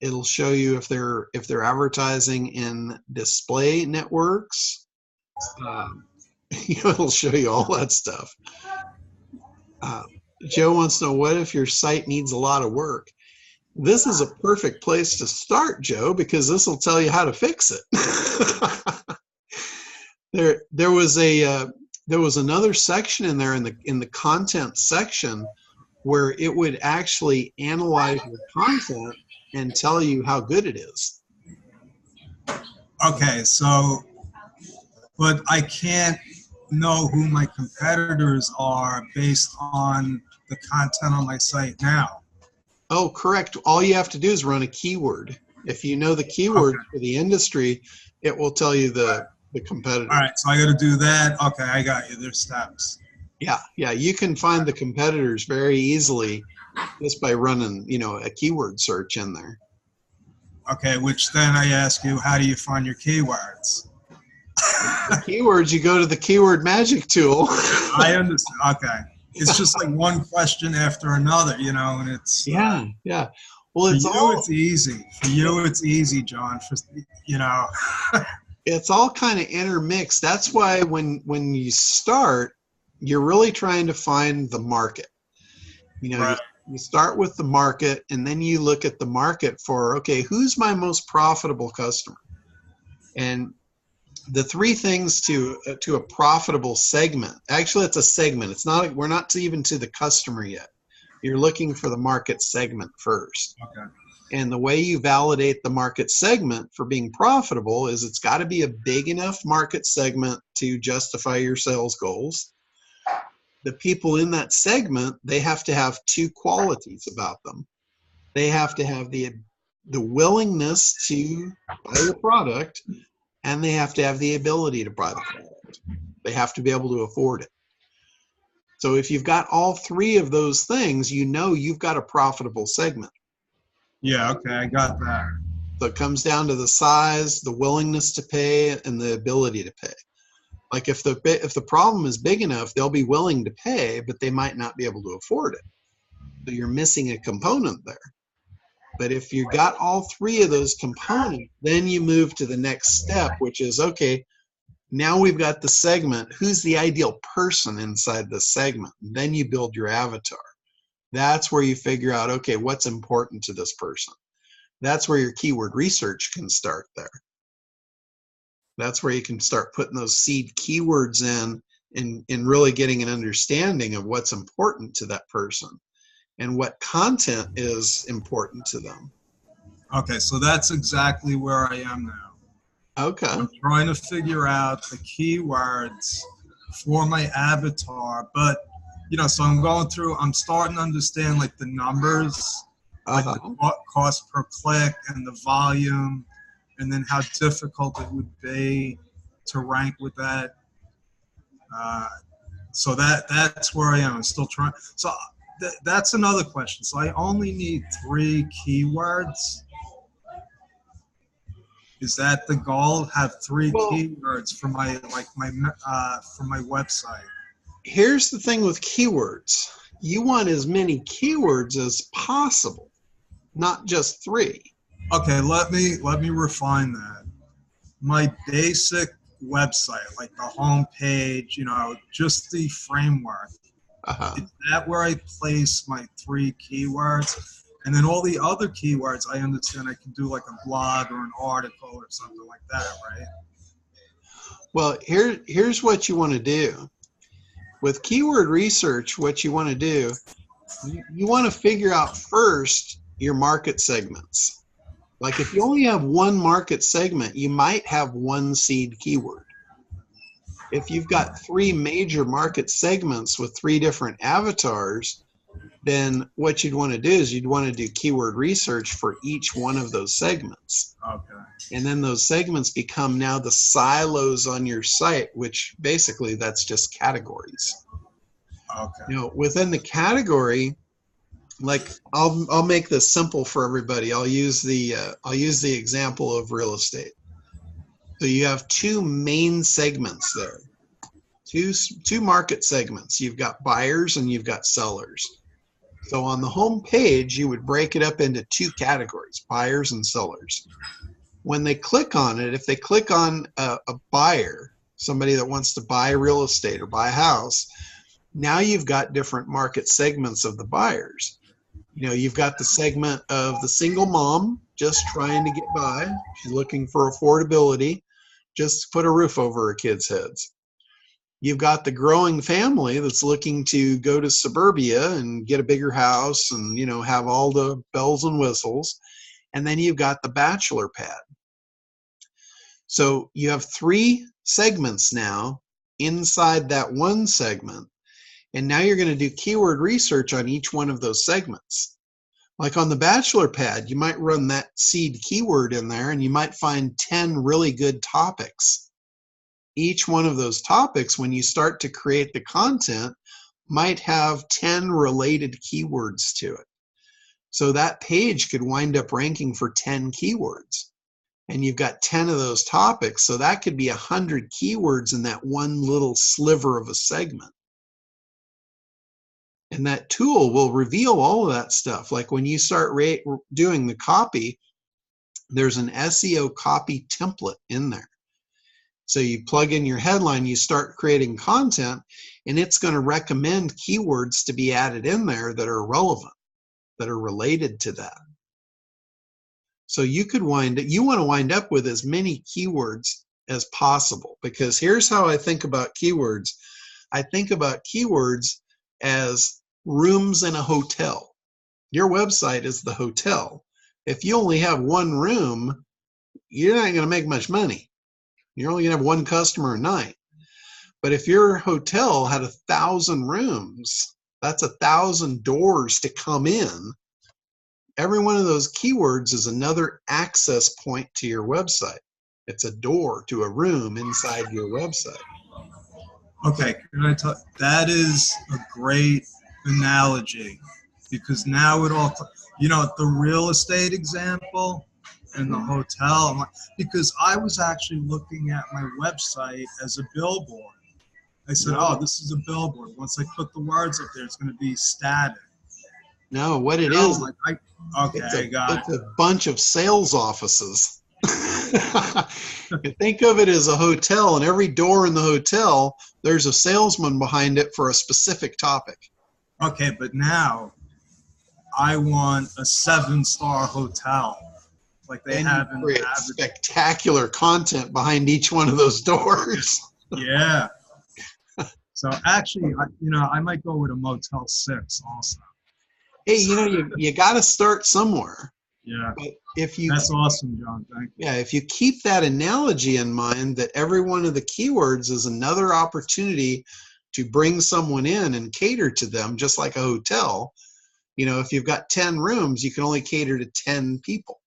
It'll show you if they're advertising in display networks. It'll show you all that stuff. Joe wants to know, what if your site needs a lot of work? This is a perfect place to start, Joe, because this will tell you how to fix it. There was another section in there in the content section where it would actually analyze your content and tell you how good it is. Okay, so, but I can't know who my competitors are based on the content on my site now. Oh, correct. All you have to do is run a keyword. If you know the keyword for the industry, it will tell you the competitor. All right, so I got to do that. Okay, I got you. There's steps. Yeah, you can find the competitors very easily just by running, a keyword search in there. Okay, which then I ask you, how do you find your keywords? The keywords, you go to the keyword magic tool. I understand. Okay. It's just like one question after another, and it's yeah. Well, it's easy. For you, it's easy, John. It's all kind of intermixed. That's why when you start, you're really trying to find the market. Right. You start with the market, and then you look at the market for, okay, who's my most profitable customer? And the three things to a profitable segment. Actually, it's a segment. It's not. We're not even to the customer yet. You're looking for the market segment first. Okay. And the way you validate the market segment for being profitable is it's got to be a big enough market segment to justify your sales goals. The people in that segment, they have to have two qualities about them. They have to have the willingness to buy the product, and they have to have the ability to buy the product. They have to be able to afford it. So if you've got all three of those things, you've got a profitable segment. Yeah, okay, I got that. So it comes down to the size, the willingness to pay, and the ability to pay. Like if the problem is big enough, they'll be willing to pay, but they might not be able to afford it. So you're missing a component there. But if you got all three of those components, then you move to the next step, which is, okay, now we've got the segment. Who's the ideal person inside the segment? And then you build your avatar. That's where you figure out, okay, what's important to this person. That's where your keyword research can start there. That's where you can start putting those seed keywords in and really getting an understanding of what's important to that person and what content is important to them. Okay, so that's exactly where I am now. Okay. I'm trying to figure out the keywords for my avatar, but so I'm starting to understand like the numbers, like the cost per click and the volume, and then how difficult it would be to rank with that. So that's where I am. I'm still trying. So that's another question. So I only need 3 keywords. Is that the goal? Have 3 keywords for my website. Here's the thing with keywords. You want as many keywords as possible, not just 3. Okay, let me refine that. My basic website, like the home page, just the framework. Is that where I place my 3 keywords? And then all the other keywords, I understand I can do like a blog or an article or something like that, right? Well, here's what you want to do. With keyword research, what you want to do, you want to figure out first your market segments. Like if you only have one market segment, you might have 1 seed keyword. If you've got 3 major market segments with 3 different avatars, then what you'd want to do is you'd want to do keyword research for each one of those segments. Okay. And then those segments become now the silos on your site, which basically that's just categories. Okay. Within the category, like I'll make this simple for everybody. I'll use the example of real estate. So you have 2 main segments there. two market segments. You've got buyers and you've got sellers. So on the home page, you would break it up into two categories, buyers and sellers. When they click on it, if they click on a buyer, somebody that wants to buy real estate or buy a house, now you've got different market segments of the buyers. You know, you've got the segment of the single mom just trying to get by. She's looking for affordability, just to put a roof over her kids' heads. You've got the growing family that's looking to go to suburbia and get a bigger house and, you know, have all the bells and whistles. And then you've got the bachelor pad. So you have three segments now inside that one segment. And now you're going to do keyword research on each one of those segments. Like on the bachelor pad, you might run that seed keyword in there and you might find 10 really good topics. Each one of those topics, when you start to create the content, might have 10 related keywords to it. So that page could wind up ranking for 10 keywords. And you've got 10 of those topics, so that could be 100 keywords in that one little sliver of a segment. And that tool will reveal all of that stuff. Like when you start doing the copy, there's an SEO copy template in there. So you plug in your headline, you start creating content, and it's going to recommend keywords to be added in there that are relevant, that are related to that. So you want to wind up with as many keywords as possible, because here's how I think about keywords. I think about keywords as rooms in a hotel. Your website is the hotel. If you only have one room, you're not going to make much money. You're only going to have one customer a night. But if your hotel had 1,000 rooms, that's 1,000 doors to come in. Every one of those keywords is another access point to your website. It's a door to a room inside your website. Okay, can I tell? That is a great analogy, because now it all, you know, the real estate example and the hotel, because I was actually looking at my website as a billboard. I said, oh, this is a billboard. Once I put the words up there, it's going to be static. No, what it is, it's a bunch of sales offices. You think of it as a hotel, and every door in the hotel, there's a salesman behind it for a specific topic. Okay, but now I want a 7-star hotel. Like they have in the average. Spectacular content behind each one of those doors. Yeah. So actually, I might go with a Motel 6 also. Hey, you got to start somewhere. Yeah. But that's awesome, John. Thank you. Yeah, if you keep that analogy in mind, that every one of the keywords is another opportunity to bring someone in and cater to them, just like a hotel. You know, if you've got 10 rooms, you can only cater to 10 people.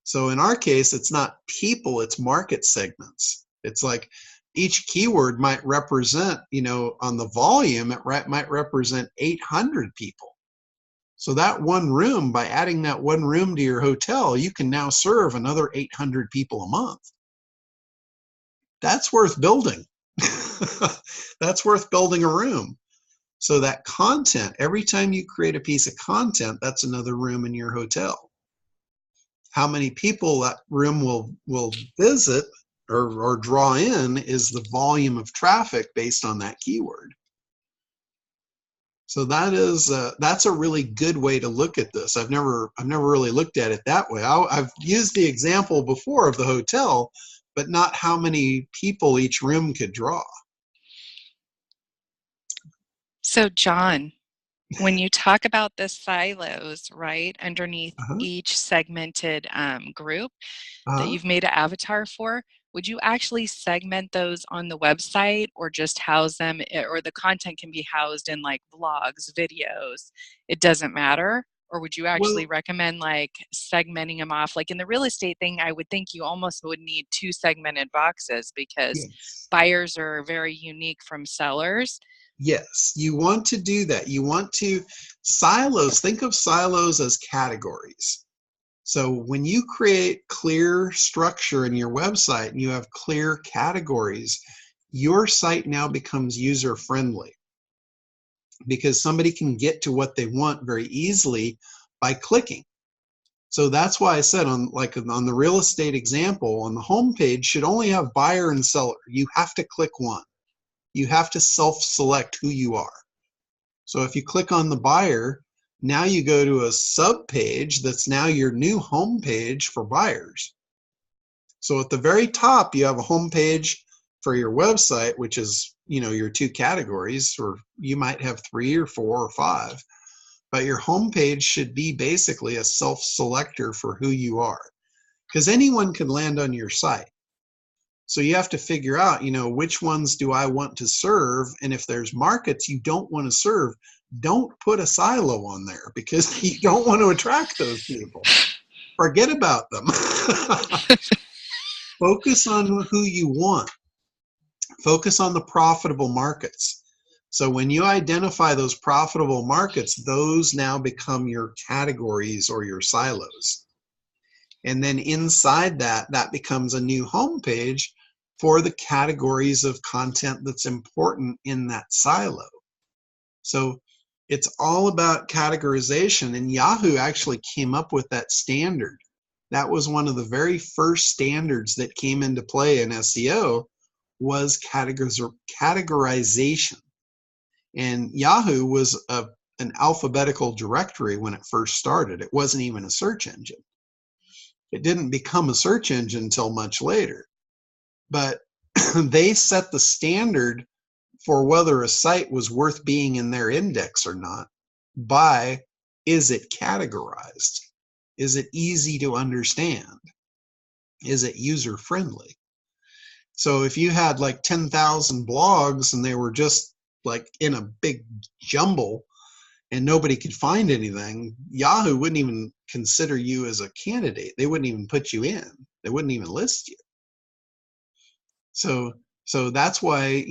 So in our case, it's not people, it's market segments. It's like each keyword might represent, on the volume, it might represent 800 people. So that one room, by adding that one room to your hotel, you can now serve another 800 people a month. That's worth building. That's worth building a room. So that content, every time you create a piece of content, that's another room in your hotel. How many people that room will visit or draw in is the volume of traffic based on that keyword. So that's a really good way to look at this. I've never really looked at it that way. I've used the example before of the hotel, but not how many people each room could draw. So John, when you talk about the silos, right, underneath each segmented group that you've made an avatar for, would you actually segment those on the website, or just house them, or the content can be housed in like vlogs, videos? It doesn't matter? Or would you actually recommend like segmenting them off? Like in the real estate thing, I would think you almost would need 2 segmented boxes, because buyers are very unique from sellers. Yes, you want to do that. You want to silos. Think of silos as categories. So when you create clear structure in your website and you have clear categories, your site now becomes user friendly because somebody can get to what they want very easily by clicking. So that's why I said on the real estate example, on the home page should only have buyer and seller. You have to click one. You have to self-select who you are. So if you click on the buyer, now you go to a sub page that's now your new home page for buyers. So at the very top, you have a home page for your website, which is, your two categories, or you might have 3 or 4 or 5. But your homepage should be basically a self-selector for who you are, because anyone can land on your site. So you have to figure out, which ones do I want to serve? And if there's markets you don't want to serve, don't put a silo on there because you don't want to attract those people. Forget about them. Focus on who you want. Focus on the profitable markets. So when you identify those profitable markets, those now become your categories or your silos. And then inside that becomes a new homepage for the categories of content that's important in that silo. So it's all about categorization, and Yahoo actually came up with that standard. That was one of the very first standards that came into play in SEO, was categorization. And Yahoo was an alphabetical directory when it first started. It wasn't even a search engine. It didn't become a search engine until much later. But they set the standard for whether a site was worth being in their index or not by, is it categorized? Is it easy to understand? Is it user friendly? So if you had like 10,000 blogs and they were just like in a big jumble and nobody could find anything, Yahoo wouldn't even consider you as a candidate. They wouldn't even put you in. They wouldn't even list you. So that's why,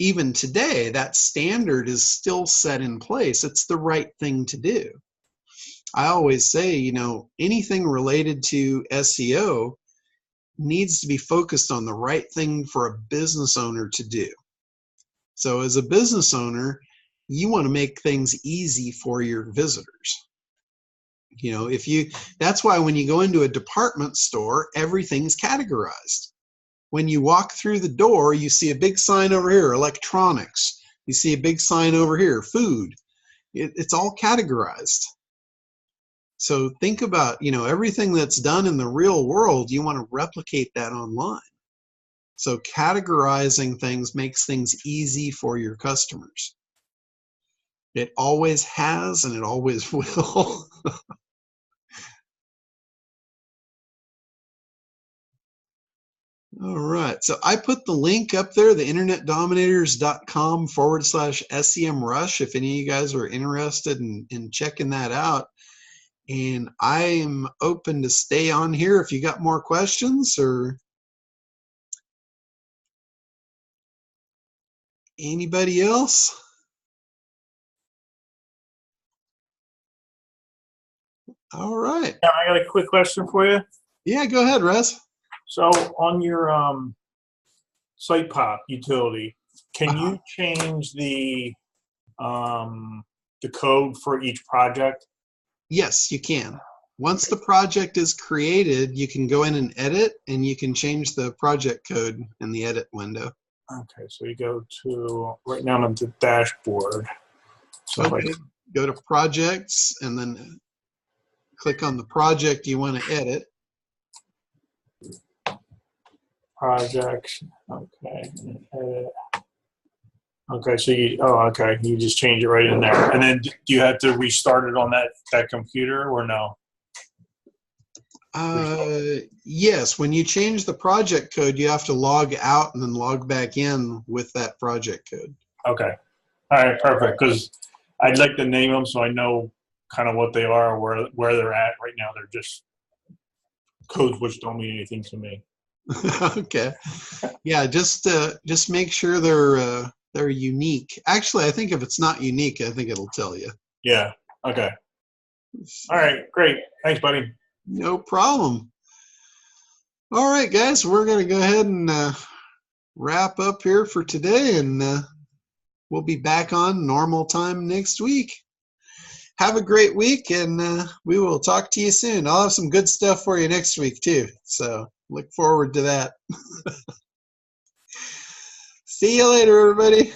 even today, that standard is still set in place. It's the right thing to do. I always say, anything related to SEO needs to be focused on the right thing for a business owner to do. So as a business owner, you want to make things easy for your visitors. That's why when you go into a department store, everything's categorized. When you walk through the door, you see a big sign over here, electronics. You see a big sign over here, food. It's all categorized. So think about, everything that's done in the real world, you want to replicate that online. So categorizing things makes things easy for your customers. It always has, and it always will. All right, so I put the link up there, the internetdominators.com/SEMrush, if any of you guys are interested in checking that out. And I'm open to stay on here if you got more questions or anybody else. All right. Yeah, I got a quick question for you. Yeah, go ahead, Russ. So on your site pop utility, can you change the code for each project? Yes, you can. Once the project is created, you can go in and edit, and you can change the project code in the edit window. Okay, so you go to, right now I'm on the dashboard. So okay, go to projects, and then click on the project you want to edit. Projects, okay, edit. Okay, so you just change it right in there. And then do you have to restart it on that computer or no? Yes, when you change the project code, you have to log out and then log back in with that project code. Okay, all right, perfect, because I'd like to name them so I know kind of what they are, where they're at right now. They're just codes which don't mean anything to me. Okay, yeah, just make sure they're unique. Actually, I think if it's not unique, I think it'll tell you. Yeah. Okay. All right. Great. Thanks, buddy. No problem. All right, guys, we're going to go ahead and wrap up here for today, and we'll be back on normal time next week. Have a great week, and we will talk to you soon. I'll have some good stuff for you next week, too. So look forward to that. See you later, everybody.